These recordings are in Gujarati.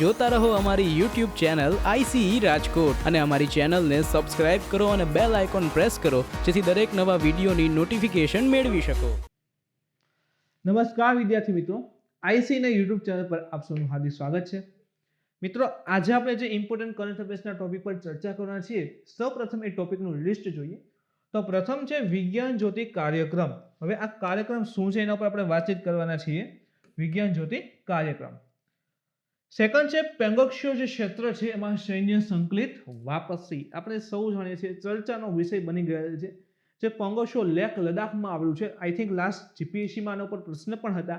જોતા રહો અમારી YouTube ચેનલ ICE રાજકોટ અને અમારી ચેનલને સબસ્ક્રાઇબ કરો અને બેલ આઇકોન પ્રેસ કરો જેથી દરેક નવા વિડીયોની નોટિફિકેશન મેળવી શકો. નમસ્કાર વિદ્યાર્થી મિત્રો, ICE ના YouTube ચેનલ પર આપ સૌનું હાર્દિક સ્વાગત છે. મિત્રો, આજે આપણે જે ઇમ્પોર્ટન્ટ કરંટ અફેર્સના ટોપિક પર ચર્ચા કરવાના છીએ, સૌપ્રથમ એ ટોપિકનું લિસ્ટ જોઈએ. તો પ્રથમ છે વિજ્ઞાન જ્યોતિ કાર્યક્રમ. હવે આ કાર્યક્રમ શું છે એના પર આપણે વાતચીત કરવાના છીએ. વિજ્ઞાન જ્યોતિ કાર્યક્રમ. સેકન્ડ છે પેંગોક્ષ જે ક્ષેત્ર છે એમાં સૈન્ય સંકલિત વાપસી. આપણે સૌ જાણીએ છીએ ચર્ચાનો વિષય બની ગયેલ છે. જે પેંગોક્ષ લેક લદ્દાખમાં આવેલું છે. આઈ થિંક લાસ્ટ જીપીએસસીમાં આના ઉપર પ્રશ્ન પણ હતા.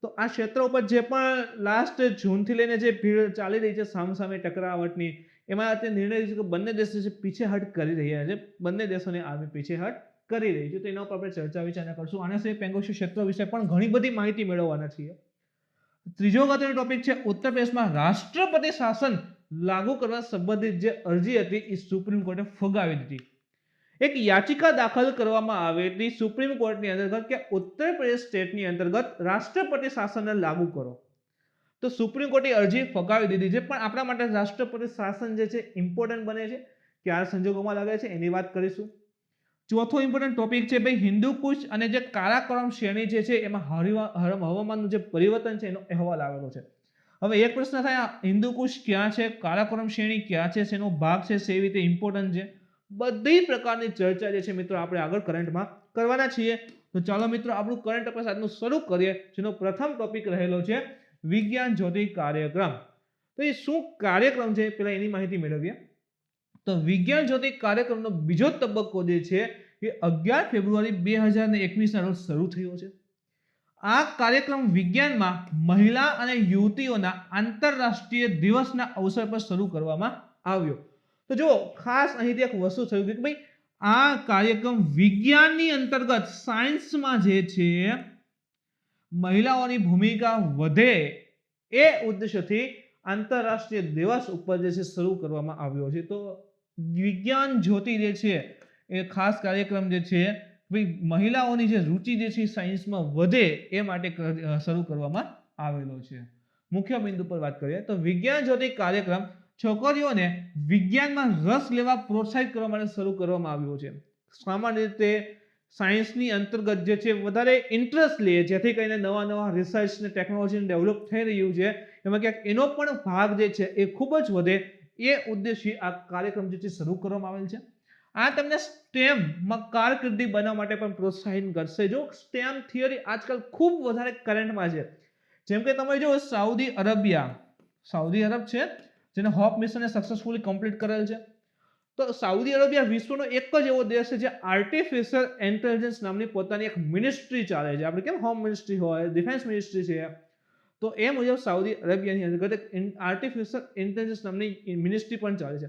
તો આ ક્ષેત્ર ઉપર જે પણ લાસ્ટ જૂનથી લઈને જે ભીડ ચાલી રહી છે સામસામે ટકરાવટની, એમાં અત્યારે નિર્ણય છે કે બંને દેશો જે પીછેહટ કરી રહ્યા છે, બંને દેશોની આર્મી પીછેહટ કરી રહી છે. તો એના ઉપર આપણે ચર્ચા વિચારણા કરશું. આના સિવાય પેંગોક્ષ ક્ષેત્ર વિશે પણ ઘણી બધી માહિતી મેળવવાના છીએ. ત્રીજો અગત્યનો ટોપિક છે ઉત્તર પ્રદેશમાં રાષ્ટ્રપતિ શાસન લાગુ કરવા સંબંધિત જે અરજી હતી એ સુપ્રીમ કોર્ટે ફગાવી દીધી. એક યાચિકા દાખલ કરવામાં આવી હતી સુપ્રીમ કોર્ટની અંતર્ગત કે ઉત્તર પ્રદેશ સ્ટેટની અંતર્ગત રાષ્ટ્રપતિ શાસનને લાગુ કરો. તો સુપ્રીમ કોર્ટે અરજી ફગાવી દીધી છે. પણ આપણા માટે રાષ્ટ્રપતિ શાસન જે છે ઇમ્પોર્ટન્ટ બને છે, કયા સંજોગોમાં લાગે છે એની વાત કરીશું. ચોથો ઇમ્પોર્ટન્ટ ટોપિક છે ભાઈ હિન્દુ કુશ અને જે કારાકોરમ શ્રેણી જે છે એમાં હવામાનનું જે પરિવર્તન છે એનો અહેવાલ આવેલો છે. હવે એક પ્રશ્ન થાય, હિન્દુ કુશ ક્યાં છે, કારાકોરમ શ્રેણી ક્યાં છે, શેનો ભાગ છે, સેવી રીતે ઇમ્પોર્ટન્ટ છે, બધી પ્રકારની ચર્ચા જે છે મિત્રો આપણે આગળ કરંટમાં કરવાના છીએ. તો ચાલો મિત્રો આપણું કરંટ અફેર્સ આજનું શરૂ કરીએ, જેનો પ્રથમ ટોપિક રહેલો છે વિજ્ઞાન જ્યોતિ કાર્યક્રમ. તો એ શું કાર્યક્રમ છે પેલા એની માહિતી મેળવીએ. તો વિજ્ઞાન જ્યોતિ કાર્યક્રમનો બીજો તબક્કો જે છે એ 11 ફેબ્રુઆરી 2021 ના રોજ શરૂ થયો છે. આ કાર્યક્રમ વિજ્ઞાનમાં મહિલા અને યુવતીઓના આંતરરાષ્ટ્રીય દિવસના અવસર પર શરૂ કરવામાં આવ્યો. તો જો ખાસ અહીંથી એક વસ્તુ થયું કે ભાઈ આ કાર્યક્રમ વિજ્ઞાનની અંતર્ગત સાયન્સમાં જે છે મહિલાઓની ભૂમિકા વધે એ ઉદ્દેશ્યથી આંતરરાષ્ટ્રીય દિવસ ઉપર જે છે શરૂ કરવામાં આવ્યો છે. તો વિજ્ઞાન જ્યોતિ જે છે એ ખાસ કાર્યક્રમ જે છે ભાઈ મહિલાઓની જે રુચિ જે છે સાયન્સમાં વધે એ માટે શરૂ કરવામાં આવેલો છે. મુખ્ય બિંદુ પર વાત કરીએ તો વિજ્ઞાન જ્યોતિ કાર્યક્રમ છોકરીઓને વિજ્ઞાનમાં રસ લેવા પ્રોત્સાહિત કરવા માટે શરૂ કરવામાં આવ્યો છે. સામાન્ય રીતે સાયન્સની અંતર્ગત જે છે વધારે ઇન્ટરેસ્ટ લે, જેથી કરીને નવા નવા રિસર્ચ ને ટેકનોલોજીને ડેવલપ થઈ રહ્યું છે, એમાં ક્યાંક એનો પણ ભાગ જે છે એ ખૂબ જ વધે એ ઉદ્દેશથી આ કાર્યક્રમ જે છે શરૂ કરવામાં આવેલ છે. આ તમને સ્ટેમમાં કારકિર્દી બનાવવા માટે પણ પ્રોત્સાહિત કરશે. જો સ્ટેમ થિયરી આજકાલ ખૂબ વધારે કરંટમાં છે. જેમ કે તમે જો સાઉદી અરબ છે જેને હોપ મિશને સક્સેસફુલી કમ્પ્લીટ કરેલ છે. તો સાઉદી અરેબિયા વિશ્વનો એક જ એવો દેશ છે જે આર્ટિફિશિયલ ઇન્ટેલિજન્સ નામની પોતાની એક મિનિસ્ટ્રી ચાલે છે. આપણે કેમ હોમ મિનિસ્ટ્રી હોય, ડિફેન્સ મિનિસ્ટ્રી છે, તો એ મુજબ સાઉદી અરેબિયાની અંતર્ગત આર્ટિફિશિયલ ઇન્ટેલિજન્સ નામની મિનિસ્ટ્રી પણ ચાલે છે.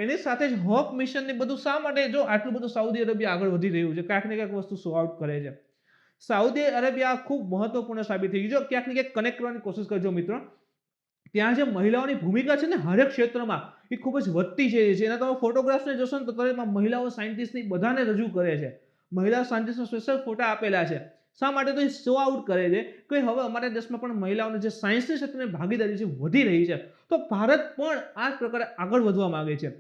એની સાથે જ હોપ મિશનની બધું શા માટે જો આટલું બધું સાઉદી અરેબિયા આગળ વધી રહ્યું છે, ક્યાંક ને ક્યાંક વસ્તુ સો આઉટ કરે છે. સાઉદી અરેબિયા ખૂબ મહત્વપૂર્ણ સાબિત થઈ ગયું. ક્યાંક ને ક્યાંક કનેક્ટ કરવાની કોશિશ કરજો મિત્રો. ત્યાં જે મહિલાઓની ભૂમિકા છે ને હરેક ક્ષેત્રમાં એ ખૂબ જ વધતી જાય છે. એના તમે ફોટોગ્રાફ્સને જોશો ને તો તેમાં મહિલાઓ સાયન્ટિસ્ટની બધાને રજૂ કરે છે. મહિલા સાયન્ટિસ્ટનો સ્પેશિયલ ફોટા આપેલા છે. શા માટે તો એ શો આઉટ કરે છે કે હવે અમારા દેશમાં પણ મહિલાઓને જે સાયન્સની ક્ષેત્રની ભાગીદારી છે વધી રહી છે. તો ભારત પણ આ પ્રકારે આગળ વધવા માંગે છે.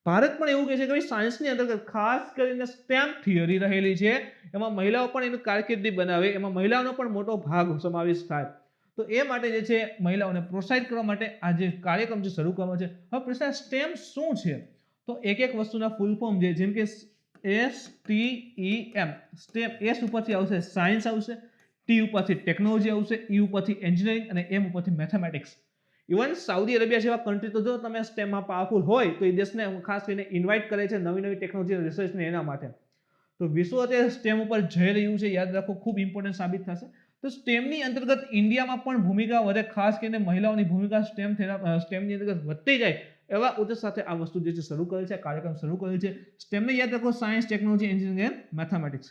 ભારત પણ એવું કહે છે કે ભાઈ સાયન્સની અંતર્ગત ખાસ કરીને સ્ટેમ થિયરી રહેલી છે, એમાં મહિલાઓ પણ એની કારકિર્દી બનાવે, એમાં મહિલાઓનો પણ મોટો ભાગ સમાવેશ થાય. તો એ માટે જે છે મહિલાઓને પ્રોત્સાહિત કરવા માટે આ જે કાર્યક્રમ જે શરૂ કરવામાં છે. હવે પ્રશ્ન સ્ટેમ શું છે? તો એક એક વસ્તુના ફૂલ ફોર્મ છે, જેમ કે STEM. સ્ટેમ એસ ઉપરથી આવશે સાયન્સ આવશે, ટી ઉપરથી ટેકનોલોજી આવશે, ઈ ઉપરથી એન્જિનિયરિંગ અને એમ ઉપરથી મેથેમેટિક્સ. ઇવન સાઉદી અરેબિયા જેવા કન્ટ્રી તો જો તમે સ્ટેમમાં પાવરફુલ હોય તો એ દેશને ખાસ કરીને ઇન્વાઇટ કરે છે નવી નવી ટેકનોલોજી રિસર્ચને એના માટે. તો વિશ્વ અત્યારે સ્ટેમ ઉપર જઈ રહ્યું છે, યાદ રાખો, ખૂબ ઇમ્પોર્ટન્ટ સાબિત થશે. તો સ્ટેમની અંતર્ગત ઇન્ડિયામાં પણ ભૂમિકા વધે, ખાસ કરીને મહિલાઓની ભૂમિકા સ્ટેમની અંતર્ગત વધતી જાય એવા ઉદ્દેશ સાથે આ વસ્તુ જે છે શરૂ કરેલ છે, કાર્યક્રમ શરૂ કરેલ છે. સ્ટેમને યાદ રાખો science, technology, engineering and mathematics.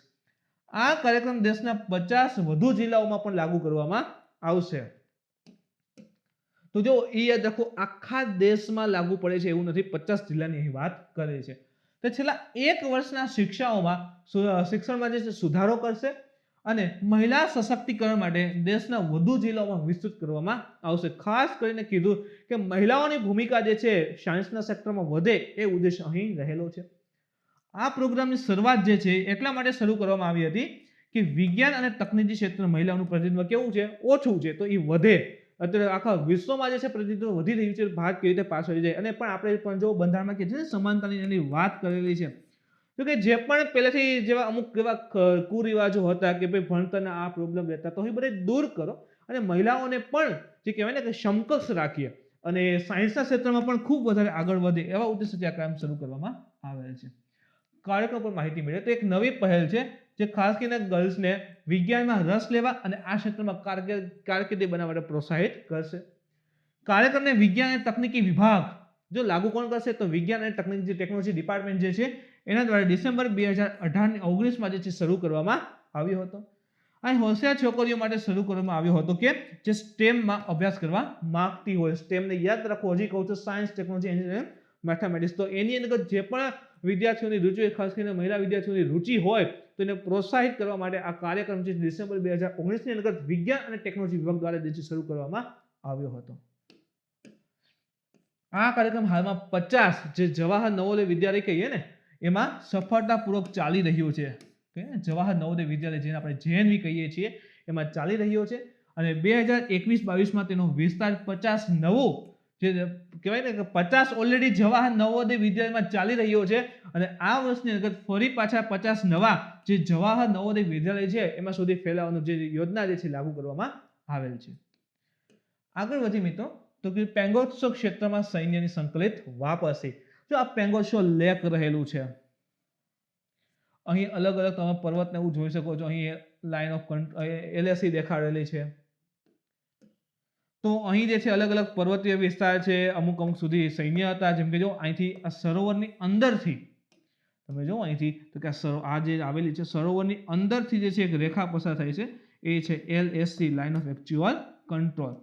આ કાર્યક્રમ દેશના 50 વધુ જિલ્લાઓમાં પણ લાગુ કરવામાં આવશે. તો જો એ યાદ રાખો આખા દેશમાં લાગુ પડે છે એવું નથી, 50 જિલ્લાની અહીં વાત કરે છે. તો છેલ્લા 1 વર્ષના શિક્ષણમાં જે છે સુધારો કરશે અને મહિલા સશક્તિકરણ માટે દેશના વધુ જિલ્લાઓમાં વિસ્તૃત કરવામાં આવશે. ખાસ કરીને કીધું કે મહિલાઓની ભૂમિકા જે છે સાયન્સના સેક્ટરમાં વધે એ ઉદ્દેશ અહીં રહેલો છે. આ પ્રોગ્રામની શરૂઆત જે છે એટલા માટે શરૂ કરવામાં આવી હતી કે વિજ્ઞાન અને તકનીકી ક્ષેત્રે મહિલાઓનું પ્રતિનિધિત્વ કેવું છે, ઓછું છે, તો એ વધે. અત્યારે આખા વિશ્વમાં જે છે પ્રતિનિધિત્વ વધી રહ્યું છે, ભારત કેવી રીતે પાછળ જાય. અને પણ આપણે પણ જો બંધારણમાં કે છે ને સમાનતાની એની વાત કરેલી છે. તો કે જે પણ પહેલેથી જેવા અમુક એવા કુરિવાજો હતા કે ભાઈ ભણતરના આ પ્રોબ્લેમ રહેતા, તો એ બધે દૂર કરો અને મહિલાઓને પણ જે કહેવાય ને કે સમકક્ષ રાખીએ અને સાયન્સના ક્ષેત્રમાં પણ ખૂબ વધારે આગળ વધે એવા ઉદ્દેશ્યથી આ કામ શરૂ કરવામાં આવેલ છે. કાર્યક્રમ પર માહિતી મળે તો એક નવી પહેલ છે જે ખાસ કરીને ગર્લ્સને વિજ્ઞાનમાં રસ લેવા અને આ ક્ષેત્રમાં કારકિર્દી બનાવવા માટે પ્રોત્સાહિત કરશે. કાર્યક્રમને વિજ્ઞાન અને તકનીકી વિભાગ જો લાગુ કોણ કરશે, તો વિજ્ઞાન અને તકનીકી ટેકનોલોજી ડિપાર્ટમેન્ટ જે છે એના દ્વારા ડિસેમ્બર 2018-19 જે છે શરૂ કરવામાં આવ્યો હતો. અહીં હોશિયાર છોકરીઓ માટે શરૂ કરવામાં આવ્યો હતો કે જે સ્ટેમમાં અભ્યાસ કરવા માંગતી હોય. સ્ટેમને યાદ રાખો, હજી કહું તો સાયન્સ, ટેકનોલોજી, એન્જિનિયરિંગ, મેથેમેટિક્સ. તો એની અંદર જે પણ વિદ્યાર્થીઓની રુચિ, ખાસ કરીને મહિલા વિદ્યાર્થીઓની રુચિ હોય તો એને પ્રોત્સાહિત કરવા માટે આ કાર્યક્રમ જે ડિસેમ્બર 2019 ની અંદર વિજ્ઞાન અને ટેકનોલોજી વિભાગ દ્વારા શરૂ કરવામાં આવ્યો હતો. આ કાર્યક્રમ હાલમાં 50 જે જવાહર નવોદય વિદ્યાલય કહીએ ને એમાં સફળતાપૂર્વક ચાલી રહ્યો છે. જવાહર નવોદય વિદ્યાલય જેને આપણે JNV કહીએ છીએ એમાં ચાલી રહ્યો છે અને 2021-22માં તેનો વિસ્તાર 50 નવો જે કહેવાય ને કે 50 ઓલરેડી જવાહર નવોદય વિદ્યાલયમાં ચાલી રહ્યો છે અને આ વર્ષની અંદર ફરી પાછા 50 નવા જે જવાહર નવોદય વિદ્યાલય છે એમાં સુધી ફેલાવવાનું જે યોજના જે છે લાગુ કરવામાં આવેલ છે. આગળ વધી મિત્રો તો કે પેંગોત્સવ ક્ષેત્રમાં સૈન્યની સંકલિત વાપસી. જો આ પેંગોત્સવ લેક રહેલું છે, અહીં અલગ અલગ તમે પર્વતને એવું જોઈ શકો છો. અહીં લાઇન ઓફ LAC દેખાડેલી છે. તો અહીં જે છે અલગ અલગ પર્વતીય વિસ્તાર છે, અમુક અમુક સુધી સૈન્ય હતા. જેમ કે જો અહીંથી આ સરોવરની અંદરથી તમે જો અહીંથી તો કે આ જે આવેલી છે સરોવરની અંદરથી જે છે એક રેખા પસાર થાય છે, એ છે LAC, line of actual control.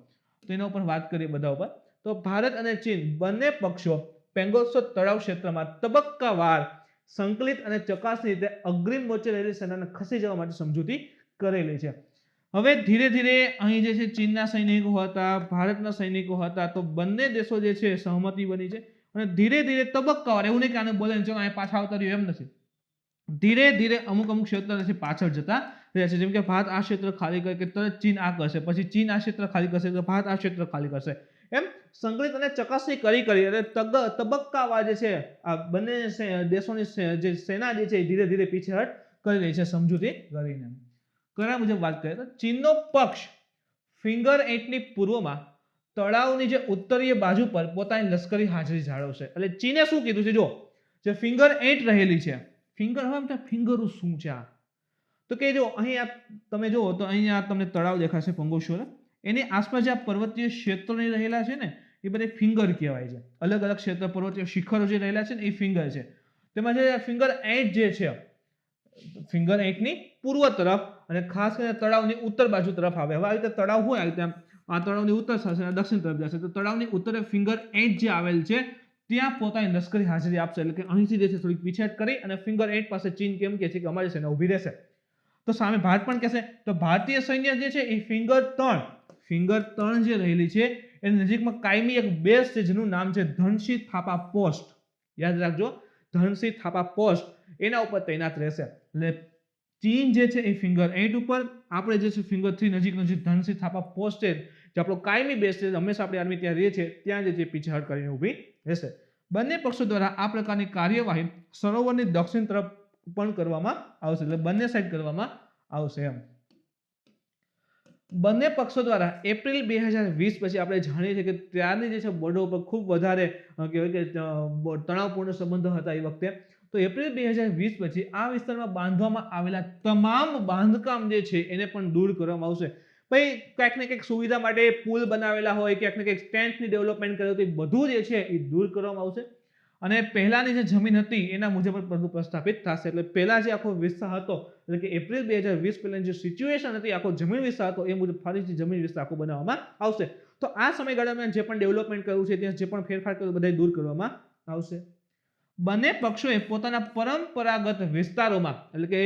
તો એના ઉપર વાત કરીએ બધા ઉપર. તો ભારત અને ચીન બંને પક્ષો પેંગોત્સવ તળાવ ક્ષેત્રમાં તબક્કાવાર સંકલિત અને ચકાસણી રીતે અગ્રિમ મોરચે રહેલી સેનાને ખસી જવા માટે સમજૂતી કરેલી છે. હવે ધીરે ધીરે અહીં જે છે ચીનના સૈનિકો હતા, ભારતના સૈનિકો હતા, તો બંને દેશો જે છે સહમતિ બની છે અને ધીરે ધીરે તબક્કાવાર, એવું નહીં કે આને બોલે ચલો અહીં પાછા આવતા રહ્યું, એમ નથી. ધીરે ધીરે અમુક અમુક ક્ષેત્ર પાછળ જતા રહ્યા છે. જેમ કે ભારત આ ક્ષેત્ર ખાલી કરે કે તરત ચીન આ કરશે, પછી ચીન આ ક્ષેત્ર ખાલી કરશે તો ભારત આ ક્ષેત્ર ખાલી કરશે. એમ સંકલિત અને ચકાસણી કરી અને તબક્કાવાર જે છે આ બંને દેશોની જે સેના જે છે ધીરે ધીરે પીછેહટ કરી રહી છે સમજૂતી કરીને. કયા મુજબ વાત કરીએ તો ચીનનો પક્ષ ફિંગર 8ની પૂર્વમાં તળાવની જે ઉત્તરીય બાજુ પર પોતાની લશ્કરી હાજરી જાળવશે. એટલે ચીને શું કીધું છે, જો જે ફિંગર 8 રહેલી છે, ફિંગર હવે ફિંગરો શું છે આ, તો કે જો અહીં તમે જુઓ તો અહીંયા તમને તળાવ દેખાશે પંગોશોર, એની આસપાસ જે પર્વતીય ક્ષેત્રોની રહેલા છે ને એ બધે ફિંગર કહેવાય છે. અલગ અલગ ક્ષેત્ર પર્વતીય શિખરો જે રહેલા છે ને એ ફિંગર છે. તેમાં જે ફિંગર 8 જે છે ફિંગર 8ની પૂર્વ તરફ અને ખાસ કરીને તળાવની ઉત્તર બાજુ તરફ આવે. હવે આવી રીતે તળાવ હોય, આવી રીતે આ તળાવની ઉત્તર થશે અને દક્ષિણ તરફ જશે, તો તળાવની ઉત્તરે ફિંગર 8 જે આવેલ છે ત્યાં પોતાની લશ્કરી હાજરી આપશે. એટલે કે અહીંથી જે છે થોડીક પીછેહટ કરી અને ફિંગર 8 પાસે ચીન કેમ કહે છે કે અમારી સેના ઊભી રહેશે. તો સામે ભારત પણ કહેશે તો ભારતીય સૈન્ય જે છે એ ફિંગર 3 જે રહેલી છે એની નજીકમાં કાયમી એક બેઝ છે જેનું નામ છે ધનસિંહ થાપા પોસ્ટ. યાદ રાખજો, ધનસિંહ થાપા પોસ્ટ એના ઉપર તૈનાત રહેશે. એટલે ચીન જે છે એ ફિંગર 8 ઉપર, આપણે જે છે ફિંગર 3 નજીક ધનસિંહ થાપા પોસ્ટ છે જે આપણો કાયમી બેઝ છે, હંમેશા આપણી આર્મી ત્યાં રહે છે, ત્યાં જે છે પીછેહટ કરીને ઊભી રહેશે. બંને પક્ષો દ્વારા આ પ્રકારની કાર્યવાહી સરોવરની દક્ષિણ તરફ પણ કરવામાં આવશે. એટલે બંને સાઈડ કરવામાં આવશે એમ. બંને પક્ષો દ્વારા એપ્રિલ 2020 પછી આપણે જાણીએ છીએ કે ત્યારની જે છે બોર્ડર ઉપર ખૂબ વધારે કહેવાય કે તણાવપૂર્ણ સંબંધો હતા એ વખતે. તો એપ્રિલ 2020 પછી આ વિસ્તારમાં બાંધવામાં આવેલા તમામ બાંધકામ જે છે એને પણ દૂર કરવામાં આવશે. ભાઈ ક્યાંક ને ક્યાંક સુવિધા માટે પુલ બનાવેલા હોય, ક્યાંક ને ક્યાંક સ્ટેન્ડની ડેવલપમેન્ટ કરેલું હોય, બધું જે છે એ દૂર કરવામાં આવશે. અને પહેલાની જે જમીન હતી એના મુજબ બધું પ્રસ્થાપિત થશે. એટલે પહેલા જે આખો વિસ્તાર હતો, એટલે કે એપ્રિલ 2020 પહેલાની જે સિચ્યુએશન હતી, આખો જમીન વિસ્તાર હતો એ મુજબ ફરીથી જમીન વિસ્તાર આખો બનાવવામાં આવશે. તો આ સમયગાળા દરમિયાન જે પણ ડેવલપમેન્ટ કર્યું છે, ત્યાં જે પણ ફેરફાર કર્યો બધા દૂર કરવામાં આવશે. બંને પક્ષોએ પોતાના પરંપરાગત વિસ્તારોમાં એટલે કે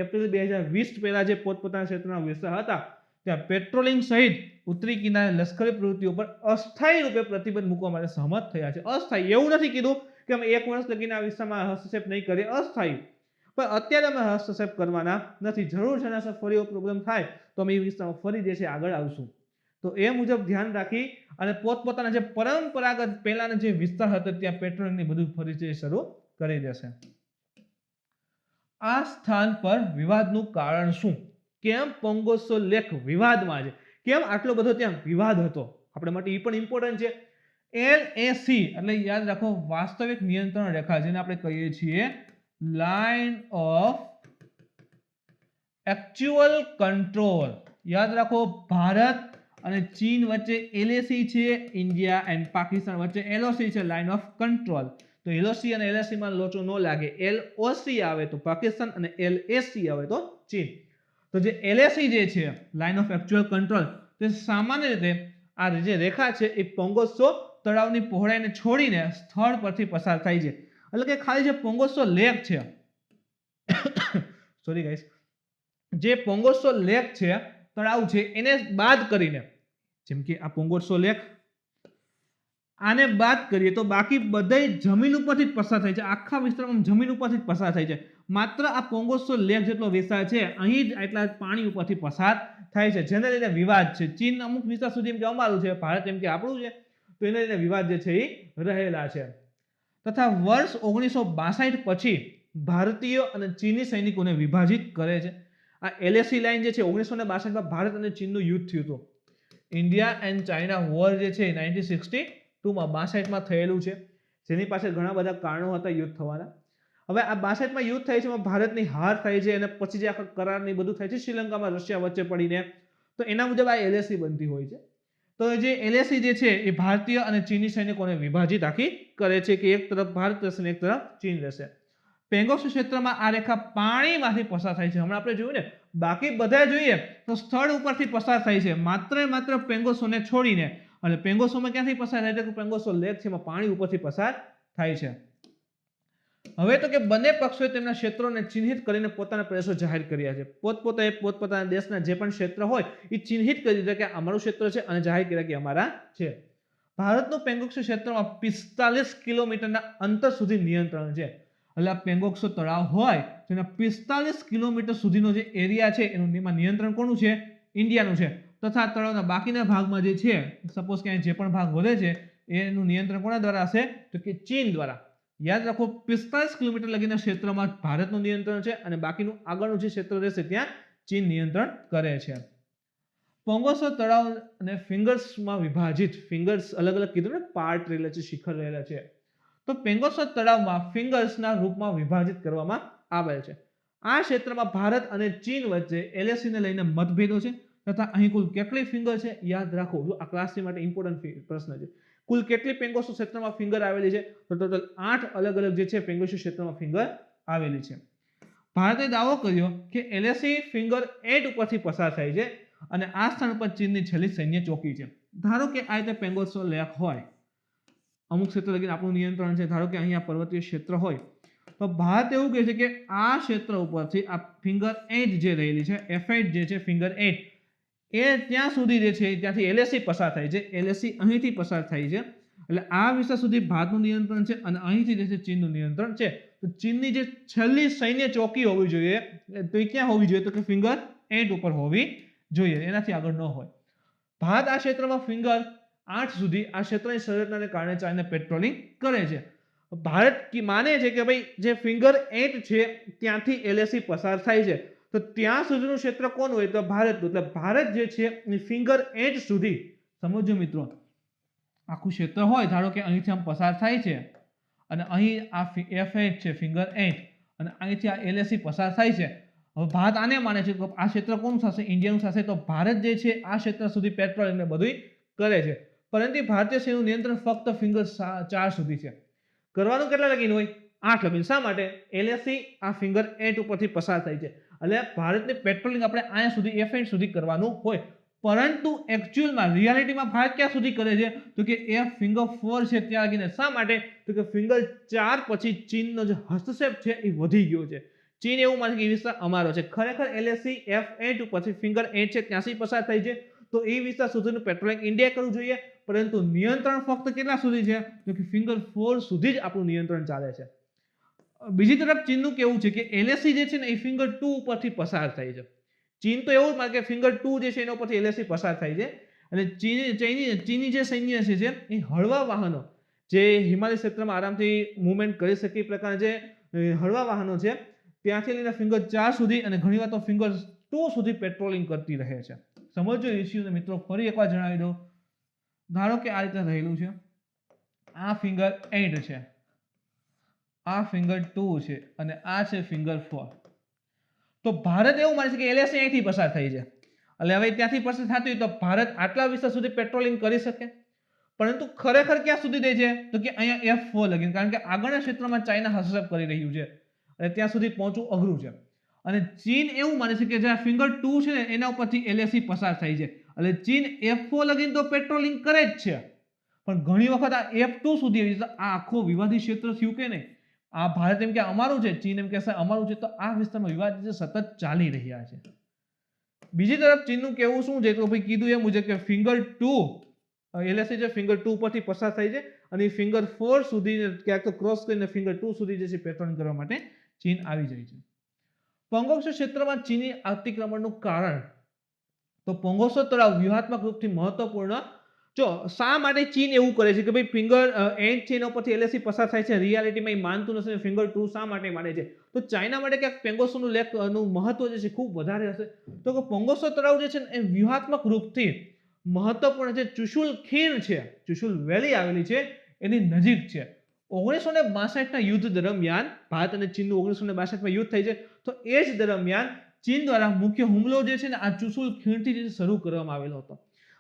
એપ્રિલ 2020 પહેલા જે પોતપોતાના ક્ષેત્રના વિસ્તાર હતા ત્યાં પેટ્રોલિંગ સહિત ઉત્તરી કિનારે લશ્કરી પ્રવૃત્તિઓ પર અસ્થાયી રૂપે પ્રતિબંધ મૂકવા માટે સહમત થયા છે. અસ્થાયી એવું નથી કીધું કે અમે 1 વર્ષ લગીને આ વિસ્તારમાં હસ્તક્ષેપ નહીં કરીએ, અસ્થાયી. પણ અત્યારે અમે હસ્તક્ષેપ કરવાના નથી. જરૂર છે ને ફરી એવો પ્રોબ્લેમ થાય તો અમે એ વિસ્તારમાં ફરી જે છે આગળ આવશું. તો એ મુજબ ધ્યાન રાખી અને પોતપોતાના જે પરંપરાગત પહેલાના જે વિસ્તાર હતો ત્યાં પેટ્રોલિંગની બધું ફરી શરૂ કરી દેશે. આ સ્થાન પર વિવાદનું કારણ શું? કેમ પોંગોસો લેક વિવાદમાં છે? કેમ આટલો બધો ત્યાં વિવાદ હતો? આપણે માટે એ પણ ઇમ્પોર્ટન્ટ છે. LAC એટલે યાદ રાખો વાસ્તવિક નિયંત્રણ રેખા, જેને આપણે કહીએ છીએ લાઇન ઓફ એક્ચ્યુઅલ કંટ્રોલ. યાદ રાખો ભારત અને ચીન વચ્ચે LAC છે, ઇન્ડિયા એન્ડ પાકિસ્તાન વચ્ચે LOC છે, લાઇન ઓફ કંટ્રોલ. તો LOC અને LAC માં લોચો ન લાગે. LOC આવે તો પાકિસ્તાન અને LAC આવે તો ચીન. તો જે LAC જે છે લાઇન ઓફ એક્ચ્યુઅલ કંટ્રોલ, તે સામાન્ય રીતે આ જે રેખા છે એ પોંગોસો તળાવની પહોળાઈને છોડીને સ્થળ પરથી પસાર થાય છે. એટલે કે ખાલી જે પોંગોસો લેક છે સોરી ગાઈસ, જે પોંગોસો લેક છે તળાવ છે એને બાદ કરીને, જેમ કે આ પોંગોસો લેક, આને બાદ કરીએ તો બાકી બધા જમીન ઉપરથી જ પસાર થાય છે. આખા વિસ્તારમાં જમીન ઉપરથી જ પસાર થાય છે. માત્ર આ પોંગોસો લેક જેટલો વિસ્તાર છે અહીં જ એટલા પાણી ઉપરથી પસાર થાય છે, જેને લઈને વિવાદ છે. ચીન અમુક વિસ્તાર સુધી એમ કે અમારું છે, ભારત એમ કે આપણું છે, તો એને લઈને વિવાદ જે છે એ રહેલા છે. તથા વર્ષ 1962 પછી ભારતીય અને ચીની સૈનિકોને વિભાજિત કરે છે. આ LAC લાઇન જે છે 1962 માં ભારત અને ચીનનું યુદ્ધ થયું હતું. ઇન્ડિયા એન્ડ ચાઇના વોર જે છે 1962 માં 62 માં થયેલું છે, જેની પાછળ ઘણા બધા કારણો હતા યુદ્ધ થવાના. હવે આ 62 માં યુદ્ધ થાય છે, એમાં ભારતની હાર થાય છે અને પછી જે આખા કરારની બધું થાય છે શ્રીલંકામાં રશિયા વચ્ચે પડીને, તો એના મુજબ આ LAC બનતી હોય છે. તો જે LAC જે છે એ ભારતીય અને ચીની સૈનિકોને વિભાજિત આખી કરે છે કે એક તરફ ભારત રહેશે અને એક તરફ ચીન રહેશે. પેંગોસ ક્ષેત્રમાં આ રેખા પાણીમાંથી પસાર થાય છે. હમણાં આપણે જોયું ને, બાકી બધા જોઈએ તો સ્થળ ઉપરથી પસાર થાય છે, માત્ર પેંગોસોને છોડીને. અને પેંગોસોમાં ક્યાંથી પસાર થાય છે? પેંગોસો લેક છે, એમાં પાણી ઉપરથી પસાર થાય છે. હવે તો કે બંને પક્ષોએ તેમના ક્ષેત્રોને ચિહ્નિત કરીને પોતાના પ્રદેશો જાહેર કર્યા છે. પોતપોતાના દેશના જે પણ ક્ષેત્ર હોય એ ચિહ્નિત કરી દીધા કે અમારું ક્ષેત્ર છે અને જાહેર કર્યા કે અમારા છે. ભારતનું પેંગોક્સો ક્ષેત્રમાં 45 કિલોમીટરના અંતર સુધી નિયંત્રણ છે. એટલે આ પેંગોક્સો તળાવ હોય તો એના 45 કિલોમીટર સુધીનો જે એરિયા છે એનું નિયંત્રણ કોનું છે? ઇન્ડિયાનું છે. તથા તળાવના બાકીના ભાગમાં જે છે, સપોઝ કે જે પણ ભાગ વધે છે એનું નિયંત્રણ કોના દ્વારા હશે? તો કે ચીન દ્વારા. યાદ રાખો 45 કિલોમીટર લગીના ક્ષેત્રમાં ભારતનું નિયંત્રણ છે અને બાકીનું આગળનું જે ક્ષેત્ર રહેશે ત્યાં ચીન નિયંત્રણ કરે છે. પોંગોસો તળાવ અને ફિંગર્સમાં વિભાજિત, ફિંગર્સ અલગ અલગ કીધું ને, પાર્ટ રહેલા છે, શિખર રહેલા છે. તો પેંગોસો તળાવમાં ફિંગર્સના રૂપમાં વિભાજિત કરવામાં આવેલ છે. આ ક્ષેત્રમાં ભારત અને ચીન વચ્ચે LAC ને લઈને મતભેદો છે. તથા અહીં કુલ કેટલી ફિંગર છે યાદ રાખો, આ ક્લાસની માટે ઇમ્પોર્ટન્ટ પ્રશ્ન છે. કુલ કેટલી પેંગોસો ક્ષેત્રમાં ફિંગર આવેલી છે? તો ટોટલ 8 અલગ અલગ જે છે પેંગોસો ક્ષેત્રમાં ફિંગર આવેલી છે. ભારતે દાવો કર્યો કે LAC ફિંગર 8 ઉપરથી પસાર થાય છે અને આ સ્થાન પર ચીનની છેલ્લી સૈન્ય ચોકી છે. ધારો કે આ રીતે પેંગોસો લેક હોય, અમુક ક્ષેત્ર લગીને આપણું નિયંત્રણ છે, ધારો કે અહીંયા પર્વતીય ક્ષેત્ર હોય, તો ભારત એવું કહે છે કે આ ક્ષેત્ર ઉપરથી આ ફિંગર 8 જે રહેલી છે, F8 જે છે ફિંગર 8, એ ત્યાં સુધી જે છે ત્યાંથી LAC પસાર થાય છે. LAC અહીંથી પસાર થાય છે એટલે આ વિસ્તાર સુધી ભારતનું નિયંત્રણ છે અને અહીંથી જે છે ચીનનું નિયંત્રણ છે. તો ચીનની જે છેલ્લી સૈન્ય ચોકી હોવી જોઈએ તો એ ક્યાં હોવી જોઈએ? તો કે ફિંગર 8 ઉપર હોવી જોઈએ, એનાથી આગળ ન હોય. ભારત આ ક્ષેત્રમાં ફિંગર 8 સુધી આ ક્ષેત્રની સંરચનાને કારણે ચાઇના પેટ્રોલિંગ કરે છે. ભારત માને છે કે ભાઈ જે ફિંગર 8 છે ત્યાંથી LAC પસાર થાય છે, તો ત્યાં સુધીનું ક્ષેત્ર કોણ હોય? તો ભારત. એટલે ભારત જે છે ફિંગર 8 સુધી, સમજો મિત્રો, આખું ક્ષેત્ર હોય, ધારો કે અહીંથી આમ પસાર થાય છે અને અહીં આ F8 છે ફિંગર 8 અને અહીંથી આ LAC પસાર થાય છે. હવે ભારત આને માને છે કે આ ક્ષેત્ર કોનું થશે? ઇન્ડિયાનું થશે. તો ભારત જે છે આ ક્ષેત્ર સુધી પેટ્રોલિંગ ને બધું કરે છે, પરંતુ ભારતીય સેનાનું નિયંત્રણ ફક્ત ફિંગર 4 સુધી છે. કરવાનું કેટલા લગીન હોય? 8 લગીન. શા માટે? LAC આ ફિંગર 8 ઉપરથી પસાર થાય છે એટલે ભારતની પેટ્રોલિંગ આપણે અહીંયા સુધી F8 સુધી કરવાનું હોય. પરંતુ એકચ્યુઅલમાં રિયાલિટીમાં ભારત ક્યાં સુધી કરે છે તો કે એ ફિંગર 4 છે ત્યાં લગીને. શા માટે તો કે ફિંગર 4 પછી ચીનનો જે હસ્તક્ષેપ છે એ વધી ગયો છે. ચીન એવું માને કે એ વિસ્તાર અમારો છે. ખરેખર LAC F8 પછી ફિંગર 8 છે ત્યાંથી પસાર થઈ છે, તો એ વિસ્તાર સુધીનું પેટ્રોલિંગ ઇન્ડિયા કરવું જોઈએ, પરંતુ નિયંત્રણ ફક્ત કેટલા સુધી છે તો કે ફિંગર 4 સુધી જ આપણું નિયંત્રણ ચાલે છે. બીજી તરફ ચીનનું કેવું છે કે LAC જે છે ને એ ફિંગર 2 ઉપરથી પસાર થાય છે. ચીન તો એવું જ માને કે ફિંગર 2 જે છે એના ઉપરથી LAC પસાર થાય છે, અને ચીની જે સૈન્ય છે એ હળવા વાહનો જે હિમાલય ક્ષેત્રમાં આરામથી મૂવમેન્ટ કરી શકે એ પ્રકારના જે હળવા વાહનો છે ત્યાંથી લઈને ફિંગર 4 સુધી અને ઘણીવાર તો ફિંગર 2 સુધી પેટ્રોલિંગ કરતી રહે છે. સમજો ઇસ્યુને મિત્રો, ફરી એકવાર જણાવી દઉં. ધારો કે આ રીતે રહેલું છે, આ ફિંગર 8 છે, આ ફિંગર 2 છે અને આ છે ફિંગર 4. તો ભારત એવું માને છે કે LAC અહીંથી પસાર થઈ છે, એટલે હવે ત્યાંથી પસાર થતું હોય તો ભારત આટલા વિસ્તાર સુધી પેટ્રોલિંગ કરી શકે, પરંતુ ખરેખર ક્યાં સુધી દે છે તો કે અહીંયા F4 લગીને, કારણ કે આગળના ક્ષેત્રમાં ચાઇના હસ્તક્ષેપ કરી રહ્યું છે અને ત્યાં સુધી પહોંચવું અઘરું છે. અને ચીન એવું માને છે કે જ્યાં ફિંગર 2 છે ને એના ઉપરથી LAC પસાર થાય છે, એટલે ચીન F4 લગીને તો પેટ્રોલિંગ કરે જ છે, પણ ઘણી વખત આ F2 સુધી આ આખો વિવાદિત ક્ષેત્ર થયું કે નહીં. આ ભારત એમ કે અમારું છે, ચીન એમ કહેશે અમારું છે, તો આ વિસ્તારમાં વિવાદ સતત ચાલી રહ્યા છે. બીજી તરફ ચીનનું કેવું શું છે તો ભાઈ કીધું એ મુજબ કે ફિંગર 2 LAC જે ફિંગર 2 પરથી પસાર થાય છે અને ફિંગર 4 સુધી ક્યાંક તો ક્રોસ કરીને ફિંગર 2 સુધી જે છે પેટ્રોલિંગ કરવા માટે ચીન આવી જાય છે. પોંગોંગ ક્ષેત્રમાં ચીની અતિક્રમણનું કારણ તો પોંગોંગ તળાવ વ્યૂહાત્મક રૂપથી મહત્વપૂર્ણ. જો શા માટે ચીન એવું કરે છે કે ભાઈ ફિંગર 8 છે એના ઉપરથી LAC પસાર થાય છે, રિયાલિટીમાં એ માનતું નથી, ફિંગર 2 શા માટે માને છે, તો ચાઇના માટે ક્યાંક પોંગોંગનું લેકનું મહત્વ જે છે ખૂબ વધારે હશે. તો કે પોંગોંગ તળાવ જે છે ને એ વ્યૂહાત્મક રૂપથી મહત્વપૂર્ણ જે ચુશુલ ખીણ છે, ચુશુલ વેલી આવેલી છે એની નજીક છે. 1962ના યુદ્ધ દરમિયાન ભારત અને ચીનનું 1962માં યુદ્ધ થઈ છે, તો એ જ દરમિયાન ચીન દ્વારા મુખ્ય હુમલો જે છે ને આ ચુશુલ ખીણથી શરૂ કરવામાં આવેલો હતો.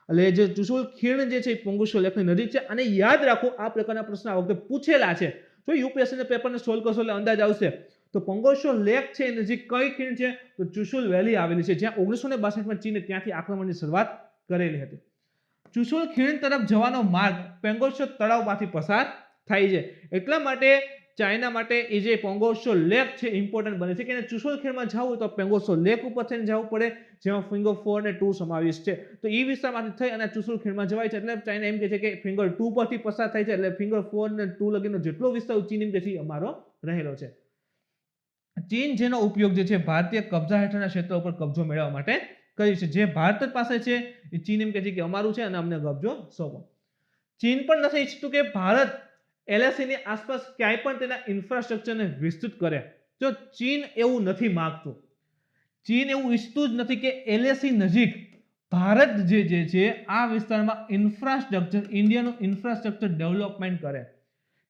એટલે જે ચુશુલ ખીણ જે છે એ પોંગોંગ લેકની નજીક છે. અને યાદ રાખો આ પ્રકારના પ્રશ્ન આ વખતે પૂછેલા છે, જો યુપીએસસીના પેપરને સોલ્વ કરશો એટલે અંદાજ આવશે. તો પોંગોંગ લેક છે એ નજીક કઈ ખીણ છે તો ચુશુલ વેલી આવેલી છે, જ્યાં 1962માં ચીને ત્યાંથી આક્રમણની શરૂઆત કરેલી હતી. ચુશુલ ખીણ તરફ જવાનો માર્ગ પોંગોંગ તળાવમાંથી પસાર થાય છે, એટલા માટે ચાઇના માટે એ જે પોંગોંગ લેક છે ઇમ્પોર્ટન્ટ બને છે કે ચુશુલ ખીણમાં જવું હોય તો પોંગોંગ લેક ઉપર થઈને જવું પડે, જેમાં ફિંગર 4 અને 2 સમાવેશ છે. તો એ વિસ્તારમાંથી થઈ અને ચુશુલ ખીણમાં જવાય છે, એટલે ચાઇના એમ કહે છે કે ફિંગર 2 પરથી પસાર થાય છે, એટલે ફિંગર 4 અને 2 લગીનો જેટલો વિસ્તાર ચીન એમ કહે છે અમારો રહેલો છે. ચીન જેનો ઉપયોગ જે છે ભારતીય કબજા હેઠળના ક્ષેત્રો ઉપર કબજો મેળવવા માટે કરી છે, જે ભારત પાસે છે એ ચીન એમ કહે છે કે અમારું છે અને અમને કબજો સોંપો. ચીન પણ નથી ઈચ્છતું કે ભારત LAC ની આસપાસ ક્યાંય પણ તેના ઇન્ફ્રાસ્ટ્રક્ચરને વિસ્તૃત કરે. જો ચીન એવું નથી માંગતું, ચીન એવું ઈચ્છતું જ નથી કે LAC નજીક ભારત જે છે આ વિસ્તારમાં ઇન્ફ્રાસ્ટ્રક્ચર, ઇન્ડિયાનું ઇન્ફ્રાસ્ટ્રક્ચર ડેવલપમેન્ટ કરે.